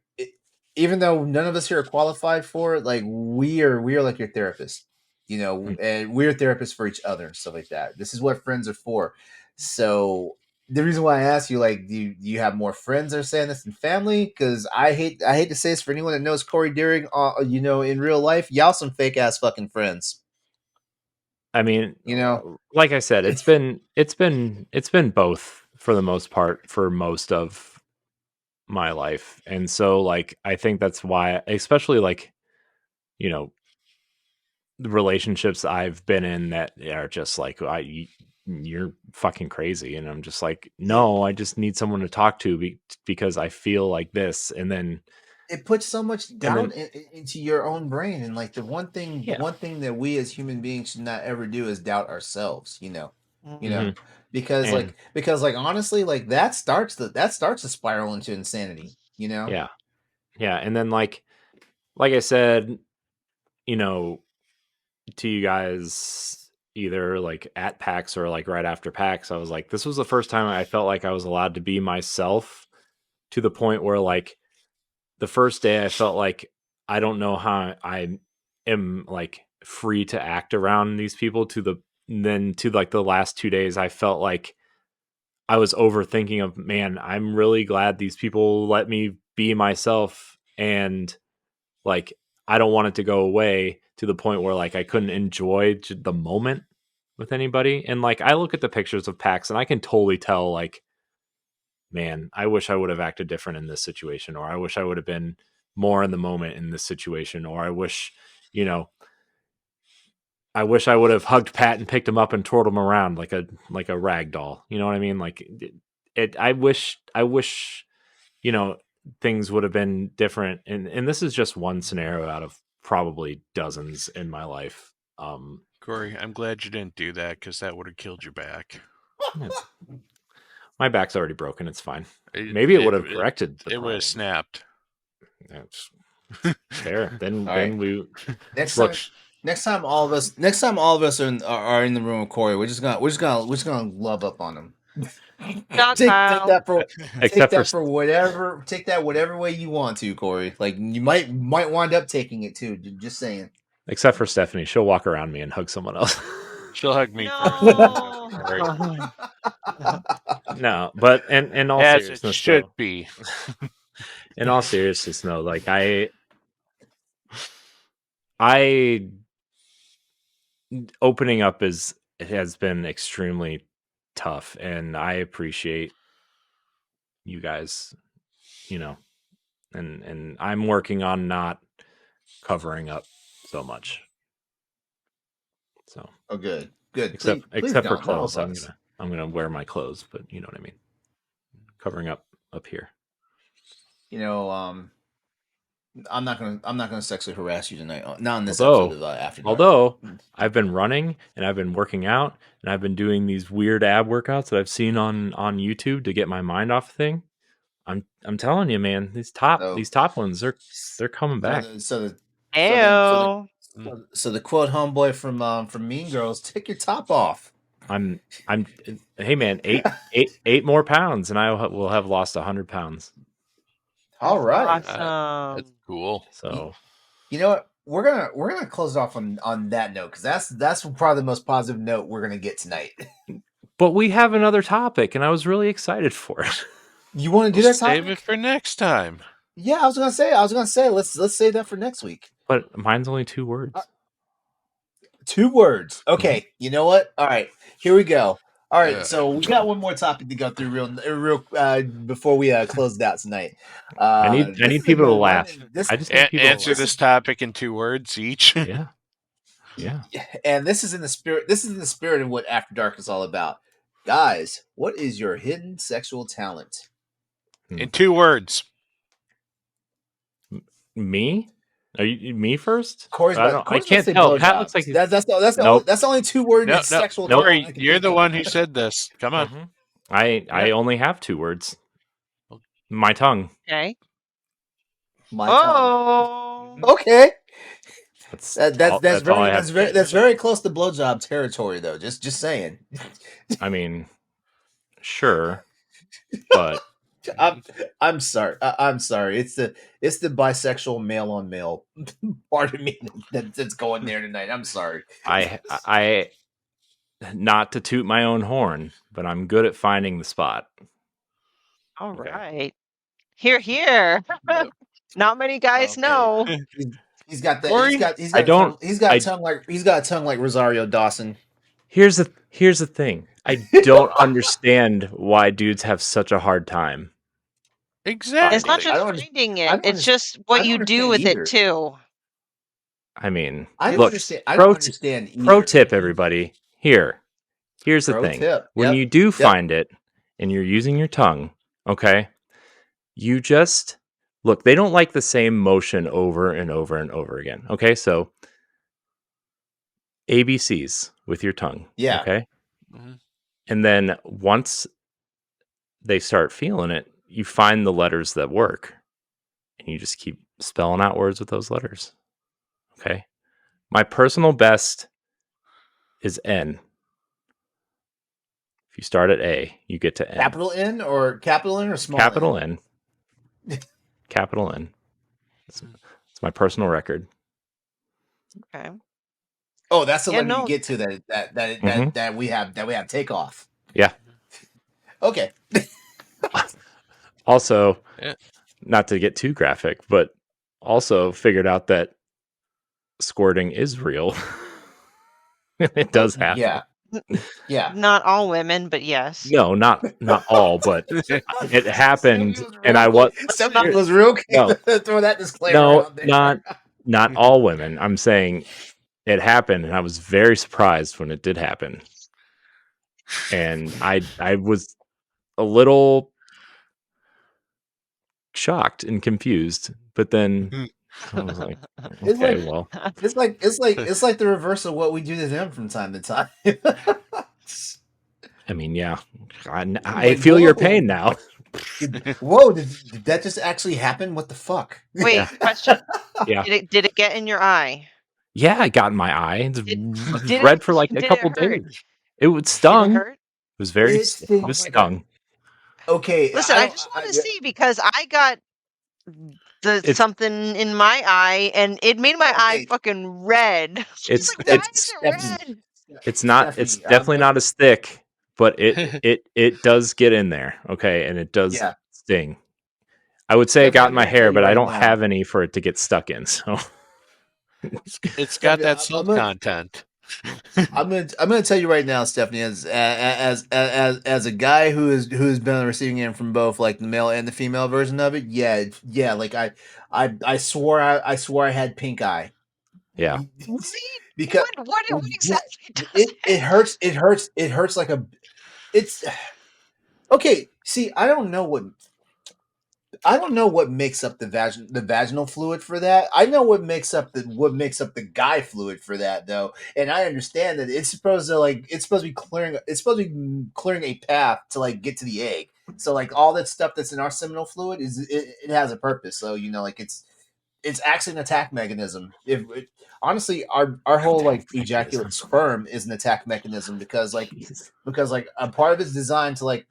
Speaker 2: even though none of us here are qualified for it, like we are like your therapist, and we're therapists for each other and stuff like that. This is what friends are for. So the reason why I ask you, like, do you have more friends that are saying this than family? Because I hate to say this for anyone that knows Corey Dirrig, in real life, y'all some fake ass fucking friends.
Speaker 1: I mean, like I said, it's been both for the most part for most of my life. And so like I think that's why, especially like, the relationships I've been in that are just like you're fucking crazy, and I'm just like, no, I just need someone to talk to because I feel like this. And then
Speaker 2: it puts so much doubt into your own brain, and like the one thing that we as human beings should not ever do is doubt ourselves, because
Speaker 1: And
Speaker 2: like honestly, like that starts the spiral into insanity.
Speaker 1: yeah, and then like I said, to you guys, either like at PAX or like right after PAX, I was like, this was the first time I felt like I was allowed to be myself, to the point where like the first day I felt like I don't know how I am like free to act around these people, then to like the last 2 days I felt like I was overthinking of, man, I'm really glad these people let me be myself, and like I don't want it to go away, to the point where like I couldn't enjoy the moment with anybody. And like I look at the pictures of PAX and I can totally tell like, man, I wish I would have acted different in this situation, or I wish I would have been more in the moment in this situation, or I wish, I wish I would have hugged Pat and picked him up and twirled him around like a rag doll. You know what I mean? Like I wish, things would have been different. And this is just one scenario out of probably dozens in my life.
Speaker 4: Corey, I'm glad you didn't do that because that would have killed your back.
Speaker 1: My back's already broken. It's fine. Maybe it would have corrected.
Speaker 4: It would have snapped.
Speaker 1: That's fair. Then
Speaker 2: right.
Speaker 1: we
Speaker 2: next time all of us are in the room with Corey, we're just gonna love up on him. Take that for whatever way you want to, Corey. Like you might wind up taking it too. Just saying.
Speaker 1: Except for Stephanie, she'll walk around me and hug someone else.
Speaker 4: She'll hug me.
Speaker 3: No.
Speaker 1: No, but in all
Speaker 4: As
Speaker 1: seriousness,
Speaker 4: it should
Speaker 1: though,
Speaker 4: be.
Speaker 1: in all seriousness, no. Like I opening up has been extremely tough, and I appreciate you guys, and I'm working on not covering up so much. So
Speaker 2: good.
Speaker 1: Except
Speaker 2: Please
Speaker 1: for
Speaker 2: don't.
Speaker 1: clothes, I'm gonna wear my clothes, but you know what I mean. Covering up here.
Speaker 2: I'm not gonna sexually harass you tonight. Not in this
Speaker 1: Although-
Speaker 2: episode of After Dark.
Speaker 1: Although I've been running and I've been working out and I've been doing these weird ab workouts that I've seen on YouTube to get my mind off thing. I'm telling you, man, these top ones, they're coming back.
Speaker 2: So
Speaker 3: Ew.
Speaker 2: the quote homeboy from Mean Girls, take your top off.
Speaker 1: I'm hey man, eight more pounds and I will have lost 100 pounds.
Speaker 2: All right.
Speaker 3: Awesome.
Speaker 4: That's cool.
Speaker 1: So
Speaker 2: You know what? We're gonna close off on that note because that's probably the most positive note we're gonna get tonight.
Speaker 1: but we have another topic and I was really excited for it.
Speaker 2: You want to do that topic?
Speaker 4: Save it for next time.
Speaker 2: Yeah, I was gonna say let's save that for next week.
Speaker 1: But mine's only 2 words.
Speaker 2: 2 words. Okay, You know what? All right, here we go. All right,
Speaker 4: Yeah.
Speaker 2: so we got one more topic to go through real before we close it out tonight.
Speaker 1: I need people to laugh. I just need people
Speaker 4: Answer
Speaker 1: to
Speaker 4: this topic in 2 words each.
Speaker 1: laugh. Yeah.
Speaker 2: And this is in the spirit of what After Dark is all about. Guys, what is your hidden sexual talent?
Speaker 4: In 2 words.
Speaker 1: Me? Are you me first?
Speaker 2: Corey's
Speaker 1: I can't tell. Pat looks like he's...
Speaker 2: that's only 2 words. Sexual talent.
Speaker 4: Corey, you're the one who said this. Come on.
Speaker 1: Mm-hmm. I only have 2 words. My tongue.
Speaker 3: Okay.
Speaker 2: My tongue.
Speaker 3: Oh.
Speaker 2: Okay.
Speaker 1: That's
Speaker 2: very close to blowjob territory, though. Just saying.
Speaker 1: I mean, sure, but
Speaker 2: I'm sorry. I'm sorry. It's the bisexual male on male part of me that's going there tonight. I'm sorry.
Speaker 1: I not to toot my own horn, but I'm good at finding the spot.
Speaker 3: All
Speaker 1: Okay.
Speaker 3: right. Here. Not many guys
Speaker 2: Okay.
Speaker 3: know.
Speaker 2: He's got that.
Speaker 4: Corey?
Speaker 2: He's got a tongue like Rosario Dawson.
Speaker 1: Here's the thing. I don't understand why dudes have such a hard time.
Speaker 4: Exactly.
Speaker 3: It's not just finding it. It's just what you do with it too.
Speaker 1: I mean,
Speaker 2: I don't
Speaker 1: look,
Speaker 2: understand. I don't understand.
Speaker 1: Pro tip, everybody. Here's the thing. When you do find it and you're using your tongue, okay, you just look. They don't like the same motion over and over and over again. Okay, so ABCs with your tongue.
Speaker 2: Yeah.
Speaker 1: Okay.
Speaker 4: Mm-hmm.
Speaker 1: And then once they start feeling it, you find the letters that work, and you just keep spelling out words with those letters. Okay. My personal best is N. If you start at A, you get to N.
Speaker 2: Capital N or small
Speaker 1: Capital
Speaker 2: N?
Speaker 1: N. Capital N. It's my personal record.
Speaker 3: Okay.
Speaker 2: Oh, that's the one
Speaker 3: no.
Speaker 2: you get to that we have takeoff.
Speaker 1: Yeah.
Speaker 2: Okay.
Speaker 1: Also, not to get too graphic, but also figured out that squirting is real. It does happen.
Speaker 2: Yeah. Yeah.
Speaker 3: Not all women, but yes.
Speaker 1: No, not all, but it happened, and
Speaker 2: Stephanie was real keen
Speaker 1: No.
Speaker 2: to throw that disclaimer
Speaker 1: no,
Speaker 2: out there.
Speaker 1: not all women. I'm saying it happened, and I was very surprised when it did happen, and I was a little shocked and confused, but then I was like,
Speaker 2: It's
Speaker 1: okay,
Speaker 2: like-
Speaker 1: well,
Speaker 2: It's like the reverse of what we do to them from time to time.
Speaker 1: I mean, yeah, I
Speaker 2: Like,
Speaker 1: feel your
Speaker 2: whoa.
Speaker 1: pain now.
Speaker 2: Whoa, did that just actually happen? What the fuck?
Speaker 3: Wait,
Speaker 1: Yeah.
Speaker 3: question.
Speaker 1: Yeah.
Speaker 3: Did it get in your eye?
Speaker 1: Yeah, I got in my eye. It's
Speaker 3: Did
Speaker 1: red
Speaker 3: it-
Speaker 1: for like a
Speaker 3: did it
Speaker 1: couple
Speaker 3: hurt?
Speaker 1: days. It would stung.
Speaker 3: Did it
Speaker 1: It
Speaker 3: hurt?
Speaker 1: was very.
Speaker 2: It
Speaker 1: It
Speaker 2: stings.
Speaker 1: was
Speaker 3: Oh my God.
Speaker 1: stung.
Speaker 2: Okay,
Speaker 3: Listen, I just want to see because I got something in my eye and it made my eye fucking red.
Speaker 1: It's
Speaker 3: Like, why
Speaker 1: it's
Speaker 3: is it red?
Speaker 1: it's not.
Speaker 2: Stephanie,
Speaker 1: It's definitely not as thick, but it does get in there. Okay, and it does
Speaker 2: Yeah.
Speaker 1: sting. I would say it
Speaker 2: Stephanie,
Speaker 1: got
Speaker 2: I'm
Speaker 1: in my
Speaker 2: gonna tell
Speaker 1: hair,
Speaker 2: you
Speaker 1: but I
Speaker 2: right
Speaker 1: don't
Speaker 2: now.
Speaker 1: have any for it to get stuck in. So
Speaker 4: It's got that
Speaker 2: I'm
Speaker 4: salt
Speaker 2: gonna-
Speaker 4: content.
Speaker 2: I'm gonna tell you right now, Stephanie, as a guy who's been on the receiving end from both like the male and the female version of it. Yeah. Like I swore I had pink eye.
Speaker 1: yeah,
Speaker 2: Because
Speaker 3: What exactly does
Speaker 2: it hurts. It hurts like a. It's okay. See, I don't know what makes up the vaginal fluid for that. I know what makes up the guy fluid for that though, and I understand that it's supposed to be clearing a path to like get to the egg. So like all that stuff that's in our seminal fluid it has a purpose. So like it's actually an attack mechanism. Honestly, our whole like ejaculate sperm is an attack mechanism because a part of it's designed to like.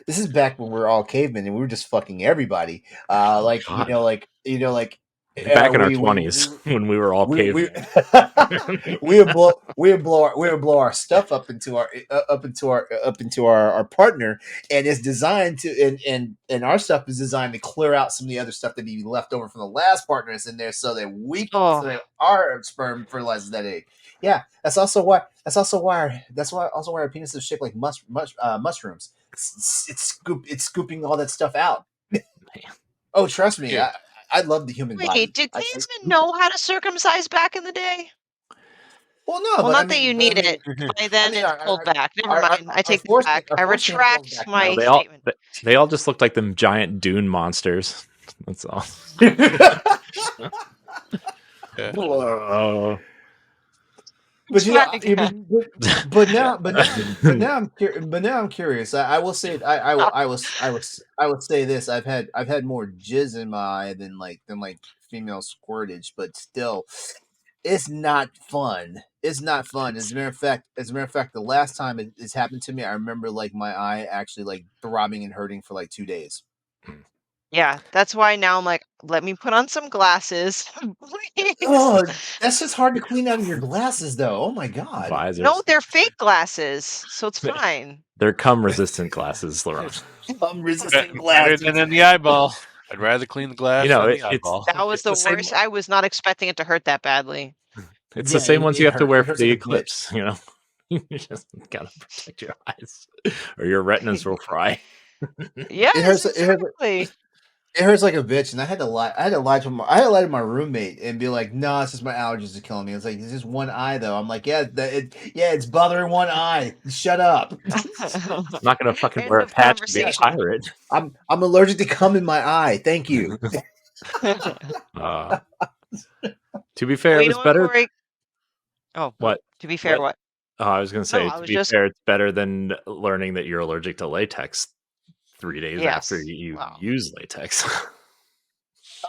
Speaker 2: This is back when we were all cavemen and we were just fucking everybody. Like
Speaker 1: God.
Speaker 2: back
Speaker 1: back in our 20s when we were all cavemen.
Speaker 2: we would blow our stuff up into our partner, and it's designed to and our stuff is designed to clear out some of the other stuff that be left over from the last partner that's in there, so that our sperm fertilizes that egg. Yeah, that's also why our penis is shaped like mushrooms. It's scooping all that stuff out. Oh, trust me,
Speaker 4: Yeah.
Speaker 2: I love the human body.
Speaker 3: Wait, did Klansmen know how to circumcise back in the day?
Speaker 2: Well, no,
Speaker 3: Well,
Speaker 2: but
Speaker 3: not
Speaker 2: I mean,
Speaker 3: that you need it. By then, it's pulled back. Never mind. I take it back. I retract my statement.
Speaker 1: They all just looked like them giant dune monsters. That's all.
Speaker 4: Yeah.
Speaker 2: But now I'm curious. I will say I will say this. I've had more jizz in my eye than female squirtage, but still, it's not fun. It's not fun. As a matter of fact, the last time it's happened to me, I remember like my eye actually like throbbing and hurting for like 2 days.
Speaker 3: Yeah, that's why now I'm like, let me put on some glasses. Please.
Speaker 2: Oh, that's just hard to clean out of your glasses, though. Oh my god!
Speaker 1: Visors.
Speaker 3: No, they're fake glasses, so it's fine.
Speaker 1: They're cum-resistant glasses, LeRon.
Speaker 2: Cum-resistant
Speaker 4: Better
Speaker 2: glasses.
Speaker 4: than in the eyeball. I'd rather clean the glass on the eyeball.
Speaker 3: That was the worst. I was not expecting it to hurt that badly.
Speaker 1: It's the same ones you have to wear for the
Speaker 2: like a
Speaker 1: eclipse, you know? You just gotta protect your eyes, or your retinas will fry.
Speaker 3: Yes,
Speaker 2: It hurts like a bitch, and I had to lie to my roommate and be like, "No, it's just my allergies are killing me." It's like, it's just one eye, though. I'm like, it's bothering one eye. Shut up.
Speaker 1: I'm not gonna fucking wear a patch and be a pirate.
Speaker 2: I'm allergic to cum in my eye. Thank you.
Speaker 1: To be fair, it was better. What?
Speaker 3: To be fair, what?
Speaker 1: Oh, I was gonna say, to be fair, it's better than learning that you're allergic to latex 3 days after you use latex.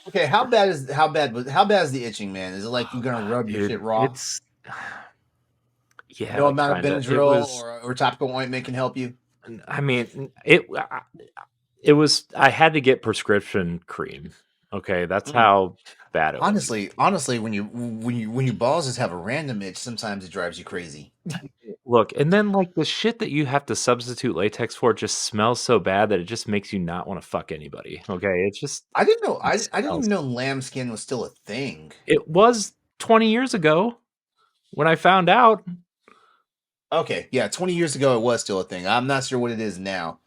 Speaker 2: Okay, how bad is the itching, man? Is it like you're gonna rub your shit raw? No amount of Benadryl or topical ointment can help you.
Speaker 1: I mean, it was. I had to get prescription cream. Okay, that's how bad it was.
Speaker 2: Honestly, when your balls just have a random itch, sometimes it drives you crazy.
Speaker 1: Look, and then like the shit that you have to substitute latex for just smells so bad that it just makes you not want to fuck anybody. Okay, it's just
Speaker 2: I didn't know. I didn't even know lambskin was still a thing.
Speaker 1: It was 20 years ago when I found out.
Speaker 2: Okay, yeah, 20 years ago it was still a thing. I'm not sure what it is now.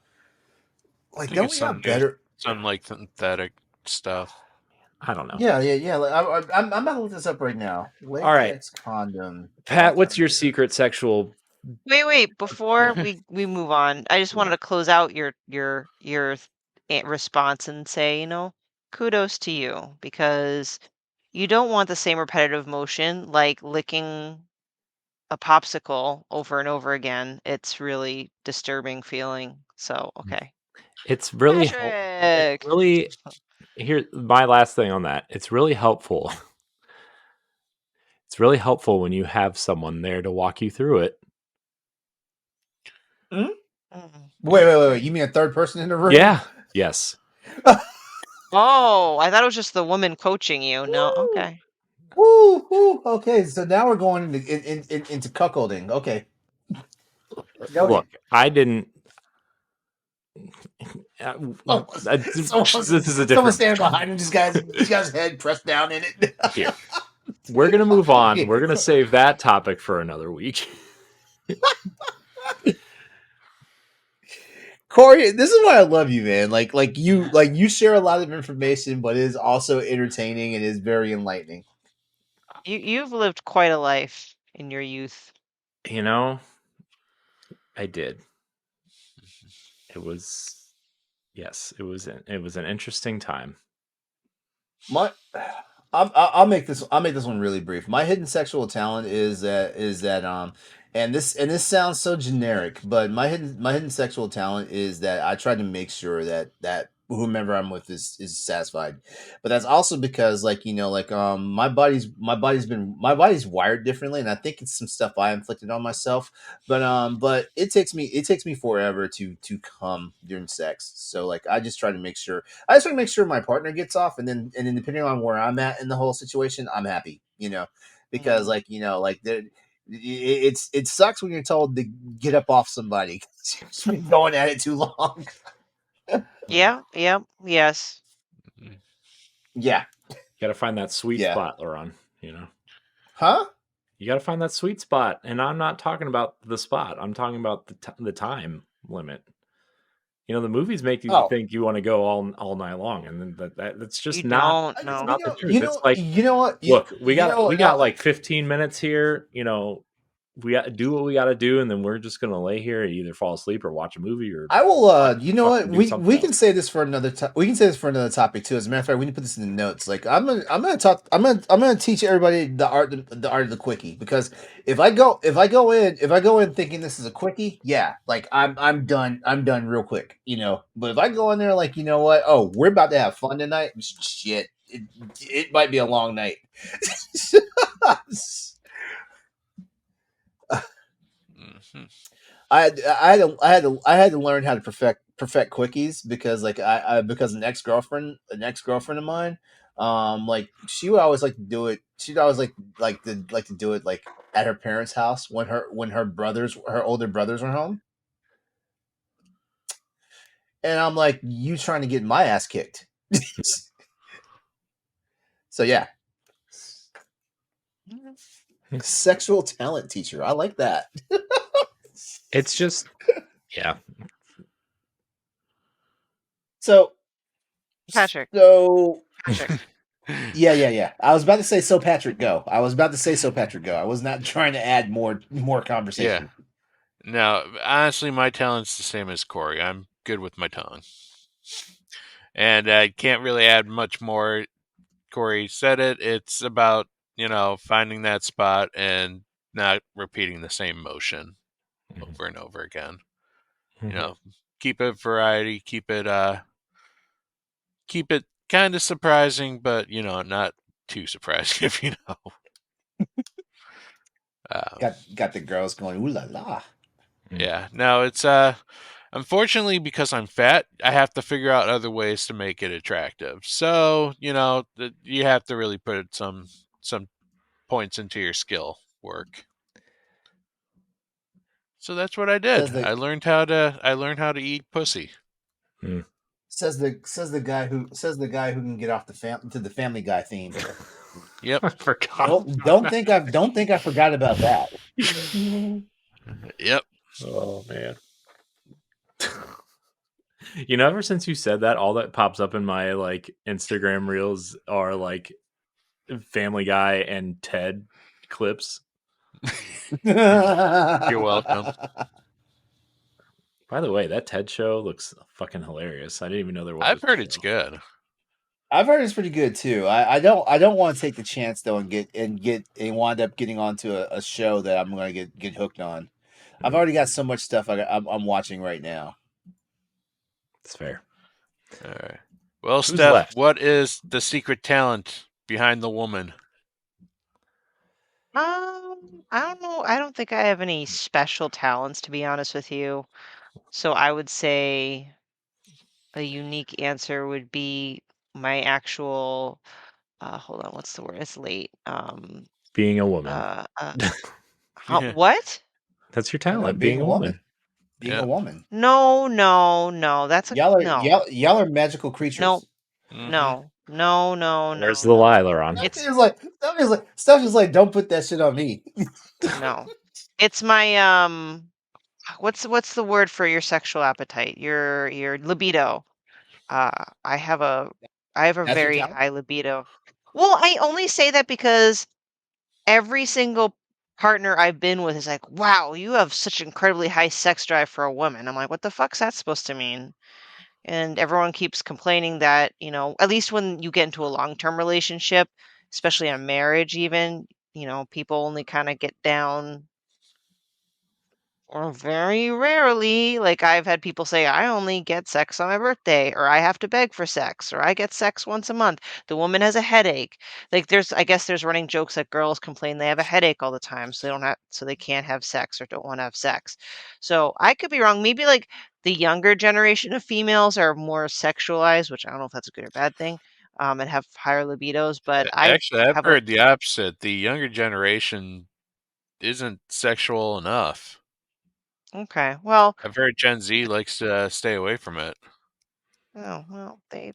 Speaker 4: I
Speaker 2: Like,
Speaker 4: think
Speaker 2: don't
Speaker 4: it's
Speaker 2: we have better?
Speaker 4: some like synthetic stuff.
Speaker 1: I don't know.
Speaker 2: Yeah. Like, I'm about to look this up right now.
Speaker 1: All right,
Speaker 2: Latex condom.
Speaker 1: Pat, what's your
Speaker 2: alternative.
Speaker 1: secret sexual?
Speaker 3: Wait, before we move on, I just wanted to close out your response and say, kudos to you because you don't want the same repetitive motion like licking a popsicle over and over again. It's really disturbing feeling. So, okay.
Speaker 1: It's really
Speaker 3: Patrick.
Speaker 1: really here. My last thing on that. It's really helpful. It's really helpful when you have someone there to walk you through it.
Speaker 3: Mm.
Speaker 2: Wait. You mean a third person in the room?
Speaker 1: Yeah. Yes.
Speaker 3: Oh, I thought it was just the woman coaching you. No,
Speaker 2: Woo!
Speaker 3: okay.
Speaker 2: Woo. Okay, so now we're going into cuckolding. Okay.
Speaker 1: Look, I didn't. This is a
Speaker 2: Someone
Speaker 1: different.
Speaker 2: standing behind him. This guy's head pressed down in it.
Speaker 1: Here, we're gonna move on. We're gonna save that topic for another week.
Speaker 2: Corey, this is why I love you, man. Like you share a lot of information, but it is also entertaining and is very enlightening.
Speaker 3: You've lived quite a life in your youth.
Speaker 1: You know, I did. It was, yes, it was an interesting time.
Speaker 2: I'll make this one really brief. My hidden sexual talent is that and this sounds so generic, but my hidden sexual talent is that I try to make sure that whomever I'm with is satisfied. But that's also because my body's wired differently, and I think it's some stuff I inflicted on myself. But it takes me forever to come during sex. So like I just try to make sure my partner gets off, and then depending on where I'm at in the whole situation, I'm happy, because it sucks when you're told to get up off somebody 'cause you've been going at it too long.
Speaker 3: Yeah, yes.
Speaker 2: Yeah,
Speaker 1: You got to find that sweet
Speaker 2: Yeah.
Speaker 1: spot, LeRon.
Speaker 2: huh?
Speaker 1: You got to find that sweet spot, and I'm not talking about the spot. I'm talking about the time limit. The movies make you think you want to go all night long, and then that's just
Speaker 3: You
Speaker 1: not.
Speaker 3: don't know.
Speaker 1: Not the truth. It's like,
Speaker 2: you know what?
Speaker 1: look, we got
Speaker 2: no.
Speaker 1: like 15 minutes here. We got to do what we got to do, and then we're just gonna lay here and either fall asleep or watch a movie or.
Speaker 2: I will. You know what?
Speaker 1: fucking do
Speaker 2: We
Speaker 1: something
Speaker 2: can
Speaker 1: else.
Speaker 2: say this for another. We can say this for another topic too. As a matter of fact, we need to put this in the notes. Like I'm gonna talk. I'm gonna teach everybody the art of the quickie, because if I go in thinking this is a quickie, yeah, like I'm done real quick. But if I go in there like, you know what? Oh, we're about to have fun tonight. Shit, it might be a long night.
Speaker 4: Mhm.
Speaker 2: I had to learn how to perfect quickies, because because an ex girlfriend of mine, like she would always like to do it. She'd always like to do it like at her parents' house when her older brothers were home, and I'm like, you trying to get my ass kicked? So yeah, sexual talent teacher. I like that.
Speaker 1: It's just, yeah.
Speaker 2: So
Speaker 3: Patrick.
Speaker 2: Yeah. I was about to say so Patrick go. I was not trying to add more conversation.
Speaker 4: Yeah. No, honestly, my talent's the same as Corey. I'm good with my tongue. And I can't really add much more. Corey said it. It's about, finding that spot and not repeating the same motion over and over again. Keep it variety, keep it kind of surprising, but not too surprising, if you know.
Speaker 2: Got the girls going, ooh la la.
Speaker 4: Yeah. No, it's unfortunately, because I'm fat, I have to figure out other ways to make it attractive. So, you have to really put some points into your skill work. So that's what I did. I learned how to eat pussy.
Speaker 2: Says the guy who can get off to the Family Guy theme.
Speaker 4: Yep.
Speaker 1: I forgot.
Speaker 2: Don't think I forgot about that.
Speaker 4: Yep.
Speaker 1: Oh man. You know, ever since you said that, all that pops up in my like Instagram reels are like Family Guy and Ted clips.
Speaker 4: You're welcome.
Speaker 1: By the way, that Ted show looks fucking hilarious. I didn't even know there was.
Speaker 4: I've
Speaker 1: a
Speaker 4: heard
Speaker 1: show.
Speaker 4: it's good.
Speaker 2: I've heard it's pretty good too. I don't want to take the chance though and wind up getting onto a show that I'm gonna get hooked on. I've already got so much stuff I'm watching right now.
Speaker 1: It's fair.
Speaker 4: All right. Well,
Speaker 1: Who's
Speaker 4: Steph,
Speaker 1: left?
Speaker 4: what is the secret talent behind the woman?
Speaker 3: I don't know. I don't think I have any special talents, to be honest with you. So I would say a unique answer would be my actual, hold on, what's the word? It's late.
Speaker 1: Being a woman.
Speaker 3: Uh, uh,
Speaker 4: Yeah.
Speaker 3: what?
Speaker 1: That's your talent. Being a woman.
Speaker 2: Being
Speaker 4: Yeah.
Speaker 2: a woman.
Speaker 3: No, no, no. No,
Speaker 2: Y'all are magical creatures.
Speaker 3: no,
Speaker 4: Mm-hmm.
Speaker 3: no, no, no,
Speaker 1: Where's
Speaker 3: no,
Speaker 1: the lie,
Speaker 3: no.
Speaker 1: LeRon?
Speaker 3: It's
Speaker 2: Stuff is like, don't put that shit on me.
Speaker 3: no. It's my what's the word for your sexual appetite? Your libido. Uh, I have a I have a
Speaker 2: That's your
Speaker 3: very
Speaker 2: talent.
Speaker 3: high libido. Well, I only say that because every single partner I've been with is like, "Wow, you have such incredibly high sex drive for a woman." I'm like, "What the fuck's that supposed to mean?" And everyone keeps complaining that, at least when you get into a long-term relationship, especially a marriage even, people only kind of get down or very rarely, like I've had people say, I only get sex on my birthday, or I have to beg for sex, or I get sex once a month. The woman has a headache. Like I guess there's running jokes that girls complain they have a headache all the time, so they can't have sex or don't want to have sex. So I could be wrong. Maybe like the younger generation of females are more sexualized, which I don't know if that's a good or bad thing, and have higher libidos, but I
Speaker 4: Actually, I've
Speaker 3: have a,
Speaker 4: heard the opposite. The younger generation isn't sexual enough.
Speaker 3: okay, well,
Speaker 4: I've heard Gen Z likes to stay away from it.
Speaker 3: oh, well, okay.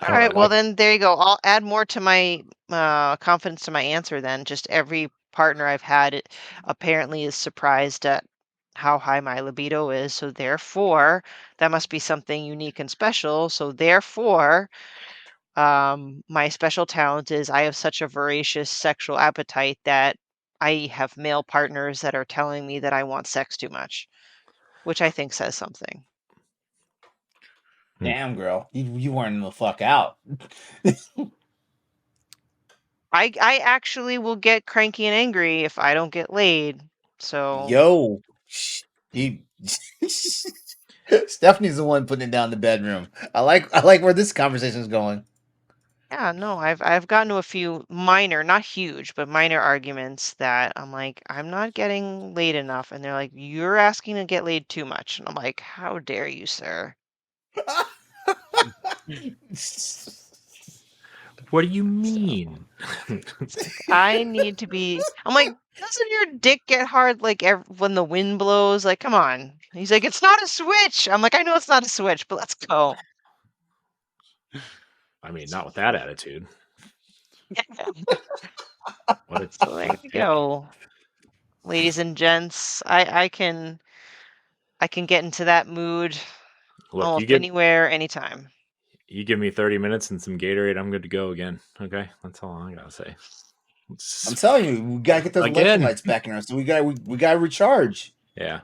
Speaker 1: I
Speaker 3: All
Speaker 1: don't
Speaker 3: right,
Speaker 1: know.
Speaker 3: well then there you go. I'll add more to my confidence to my answer then. Just every partner I've had apparently is surprised at how high my libido is. So therefore, that must be something unique and special. So therefore, my special talent is I have such a voracious sexual appetite that I have male partners that are telling me that I want sex too much, which I think says something.
Speaker 2: Damn, girl, you weren't the fuck out.
Speaker 3: I actually will get cranky and angry if I don't get laid. So,
Speaker 2: Yo, he. Stephanie's the one putting it down in the bedroom. I like where this conversation is going.
Speaker 3: yeah, no, I've gotten to a few minor, not huge, but minor arguments that I'm like, I'm not getting laid enough, and they're like, you're asking to get laid too much, and I'm like, how dare you, sir?
Speaker 1: What do you
Speaker 3: So
Speaker 1: mean?
Speaker 3: it's like I need to be. I'm like, doesn't your dick get hard like when the wind blows? Like, come on. He's like, it's not a switch. I'm like, I know it's not a switch, but let's go.
Speaker 1: I mean, not with that attitude. What a
Speaker 3: So there you
Speaker 1: dick.
Speaker 3: go, ladies and gents. I can get into that mood
Speaker 1: Look,
Speaker 3: almost anywhere, anytime.
Speaker 1: you give me 30 minutes and some Gatorade, I'm good to go again. Okay, that's all I gotta say.
Speaker 2: I'm telling you, we gotta get those
Speaker 1: Again.
Speaker 2: electrolytes back in us. So we gotta recharge.
Speaker 1: Yeah.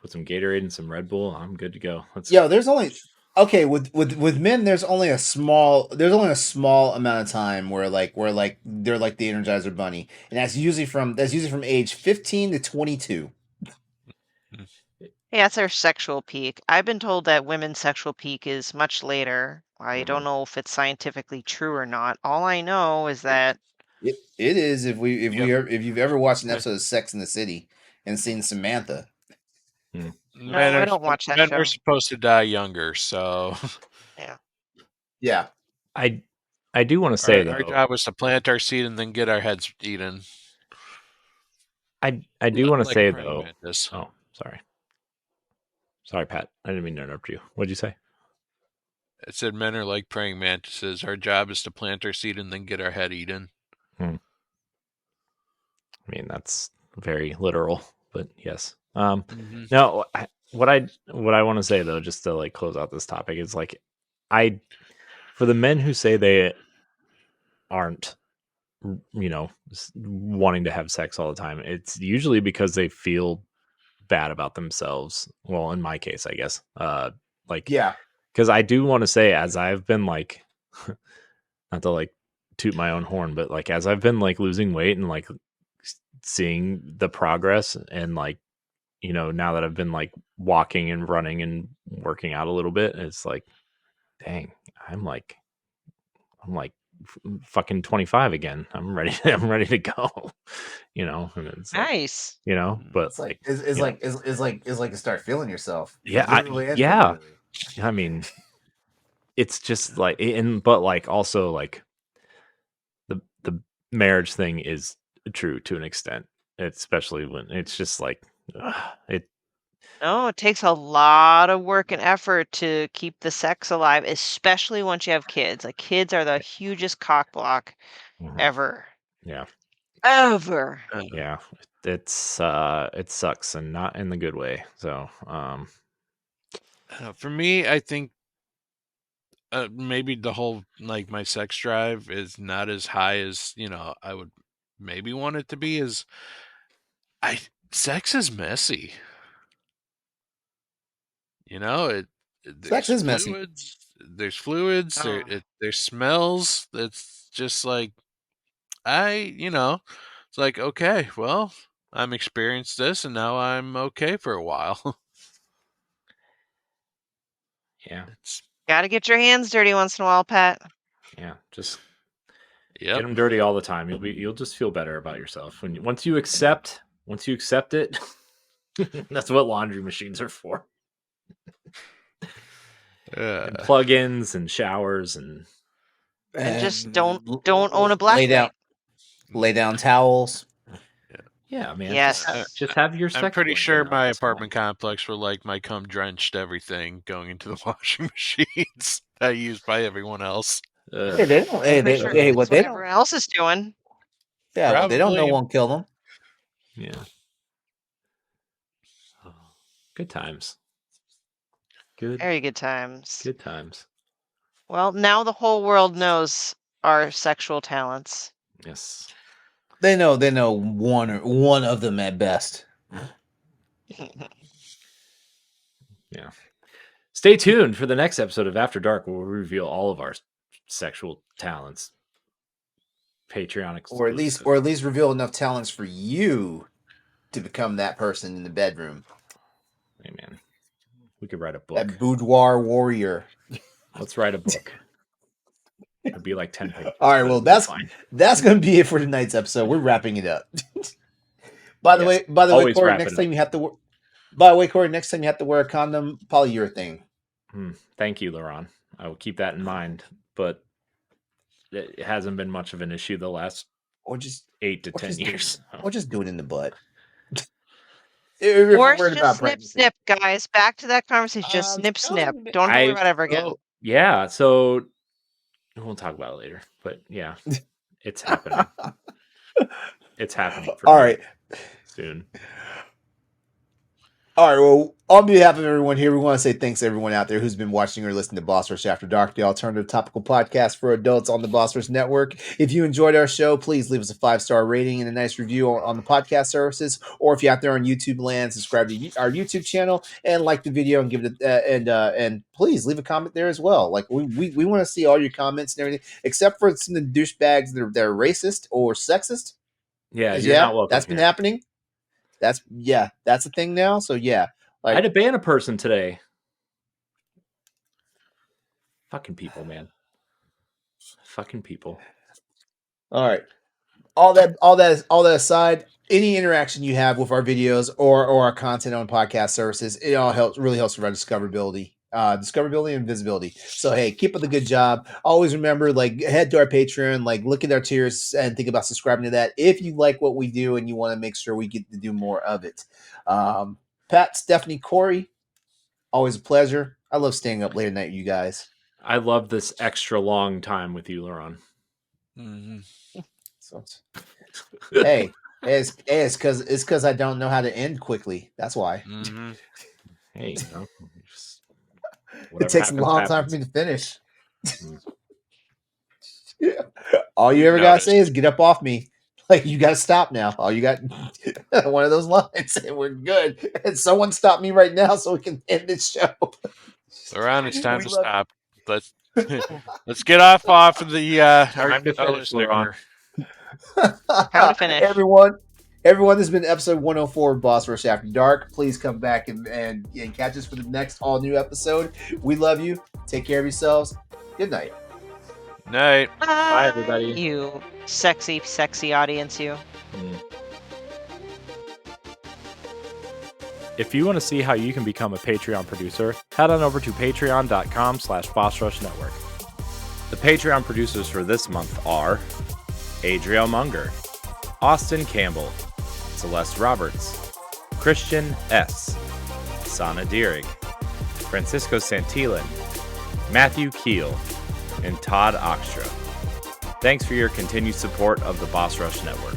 Speaker 1: Put some Gatorade and some Red Bull. I'm good to go.
Speaker 2: Yo, there's only okay with men. There's only a small amount of time where they're like the Energizer Bunny, and that's usually from age 15 to 22.
Speaker 3: Yeah, that's our sexual peak. I've been told that women's sexual peak is much later. I don't know if it's scientifically true or not. All I know is that
Speaker 2: It is
Speaker 4: Yep.
Speaker 2: if you've ever watched an episode of Sex in the City and seen Samantha.
Speaker 3: no, I don't watch that
Speaker 4: Men are
Speaker 3: show.
Speaker 4: supposed to die younger, so
Speaker 3: Yeah.
Speaker 2: Yeah.
Speaker 1: I do want to say
Speaker 4: our
Speaker 1: though,
Speaker 4: job was to plant our seed and then get our heads eaten.
Speaker 1: I do want to
Speaker 4: Like
Speaker 1: say
Speaker 4: praying
Speaker 1: though.
Speaker 4: mantis.
Speaker 1: Oh, sorry, Pat. I didn't mean to interrupt you. What'd you say?
Speaker 4: It said men are like praying mantises. Our job is to plant our seed and then get our head eaten.
Speaker 1: I mean, that's very literal, but yes.
Speaker 4: Mhm.
Speaker 1: Now, what I want to say though, just to like close out this topic, is like, for the men who say they aren't, wanting to have sex all the time, it's usually because they feel bad about themselves. Well, in my case, I guess. Like,
Speaker 2: Yeah.
Speaker 1: because I do want to say, as I've been like, not to like toot my own horn, but like as I've been like losing weight and like seeing the progress, and like, now that I've been like walking and running and working out a little bit, it's like, dang, I'm like fucking 25 again. I'm ready. I'm ready to go. And it's like,
Speaker 3: Nice.
Speaker 1: but
Speaker 2: It's like
Speaker 1: like,
Speaker 2: it's like to start feeling yourself.
Speaker 1: yeah,
Speaker 2: Literally and
Speaker 1: yeah.
Speaker 2: figuratively.
Speaker 1: I mean, it's just like, but like also like the marriage thing is true to an extent, especially when it's just like, it.
Speaker 3: No, it takes a lot of work and effort to keep the sex alive, especially once you have kids. Like kids are the hugest cock block
Speaker 1: Mhm.
Speaker 3: ever.
Speaker 1: Yeah,
Speaker 3: Ever.
Speaker 1: yeah. It's it sucks, and not in the good way. So
Speaker 4: For me, I think maybe the whole like my sex drive is not as high as I would maybe want it to be. Is sex is messy.
Speaker 2: Sex
Speaker 4: There's
Speaker 2: is messy.
Speaker 4: fluids. There's fluids.
Speaker 3: Oh.
Speaker 4: There's smells. It's just like it's like, okay, well, I'm experienced this, and now I'm okay for a while.
Speaker 1: yeah,
Speaker 4: It's
Speaker 3: Gotta get your hands dirty once in a while, Pat.
Speaker 1: yeah. Just
Speaker 4: yep.
Speaker 1: get them dirty all the time. You'll just feel better about yourself once you accept it. That's what laundry machines are for. And plug-ins and showers and
Speaker 3: And just
Speaker 2: And
Speaker 3: don't own a black light.
Speaker 2: lay down towels.
Speaker 1: yeah, man.
Speaker 3: Yes.
Speaker 1: Just have your
Speaker 4: I'm
Speaker 1: sex
Speaker 4: pretty
Speaker 1: blanket
Speaker 4: sure
Speaker 1: out.
Speaker 4: my
Speaker 1: That's all.
Speaker 4: apartment complex will like my cum drenched everything going into the washing machines that I use by everyone else.
Speaker 2: Hey, they don't. Hey,
Speaker 3: I'm pretty sure
Speaker 2: hey,
Speaker 3: that's
Speaker 2: what
Speaker 3: what
Speaker 2: they
Speaker 3: everyone
Speaker 2: don't.
Speaker 3: else is doing.
Speaker 2: Yeah, what they don't know
Speaker 4: Probably.
Speaker 2: won't kill them.
Speaker 1: Yeah. Oh, good times. Good
Speaker 3: Very good times.
Speaker 1: good times.
Speaker 3: Well, now the whole world knows our sexual talents.
Speaker 1: Yes.
Speaker 2: They know one of them at best.
Speaker 1: Yeah. Stay tuned for the next episode of After Dark, where we'll reveal all of our sexual talents. Patreon exclusive.
Speaker 2: Or at least reveal enough talents for you to become that person in the bedroom.
Speaker 1: Hey man, we could write a book.
Speaker 2: That boudoir warrior.
Speaker 1: Let's write a book. It'd be like 10 pages.
Speaker 2: All right,
Speaker 1: but
Speaker 2: well
Speaker 1: it'll be fine.
Speaker 2: that's going to be it for tonight's episode. We're wrapping it up. By the
Speaker 1: Yes,
Speaker 2: way,
Speaker 1: always
Speaker 2: Corey,
Speaker 1: wrap
Speaker 2: next
Speaker 1: it
Speaker 2: time you have to. By the way, Corey, next time you have to wear a condom, polyurethane.
Speaker 1: Thank you, LeRon. I will keep that in mind. But it hasn't been much of an issue the last
Speaker 2: Or just
Speaker 1: 8 to 10 years.
Speaker 2: Or just do it in the butt.
Speaker 3: Or it's just snip, snip, guys. Back to that conversation. Just snip, snip. Don't have to worry about it ever again.
Speaker 1: Yeah, so we'll talk about it later. But yeah, it's happening. It's happening for
Speaker 2: All
Speaker 1: me
Speaker 2: right.
Speaker 1: soon.
Speaker 2: All right, well, on behalf of everyone here, we want to say thanks to everyone out there who's been watching or listening to Boss Rush After Dark, the alternative topical podcast for adults on the Boss Rush Network. If you enjoyed our show, please leave us a 5-star rating and a nice review on the podcast services. Or if you're out there on YouTube land, subscribe to our YouTube channel and like the video and give it and please leave a comment there as well. Like we want to see all your comments and everything, except for some of the douchebags that are racist or sexist.
Speaker 1: Yeah, you're not welcome.
Speaker 2: That's been happening. That's a thing now. So yeah,
Speaker 1: I had to ban a person today. Fucking people, man. Fucking people.
Speaker 2: All right. All that aside, any interaction you have with our videos or our content on podcast services, it all really helps with our discoverability and visibility. So hey, keep up the good job. Always remember, like, head to our Patreon, like, look at our tiers and think about subscribing to that if you like what we do and you want to make sure we get to do more of it. Pat, Stephanie, Corey, always a pleasure. I love staying up late at night, you guys.
Speaker 1: I love this extra long time with you, LeRon.
Speaker 4: Mm-hmm.
Speaker 2: So, hey, It's because I don't know how to end quickly. That's why.
Speaker 4: Mhm.
Speaker 1: Hey,
Speaker 2: It takes a long time for me to finish.
Speaker 1: Mm.
Speaker 2: All you
Speaker 4: We've
Speaker 2: ever gotta say
Speaker 4: noticed.
Speaker 2: is get up off me. Like, you gotta stop now. All you got one of those lines, and we're good. And someone stop me right now so we can end this show.
Speaker 4: LeRon, it's time
Speaker 2: We
Speaker 4: to
Speaker 2: love-
Speaker 4: stop. Let's let's get off of the
Speaker 1: Time to
Speaker 4: our
Speaker 1: finish, LeRon.
Speaker 3: How to finish.
Speaker 2: Everyone, this has been episode 104 of Boss Rush After Dark. Please come back and catch us for the next all-new episode. We love you. Take care of yourselves. Good night.
Speaker 4: Night.
Speaker 1: Bye, everybody.
Speaker 3: You sexy, sexy audience, you.
Speaker 1: If you want to see how you can become a Patreon producer, head on over to patreon.com/BossRushNetwork. The Patreon producers for this month are Adriel Munger, Austin Campbell, Celeste Roberts, Christian S., Sana Dirrig, Francisco Santillan, Matthew Keel, and Todd Oxtra. Thanks for your continued support of the Boss Rush Network.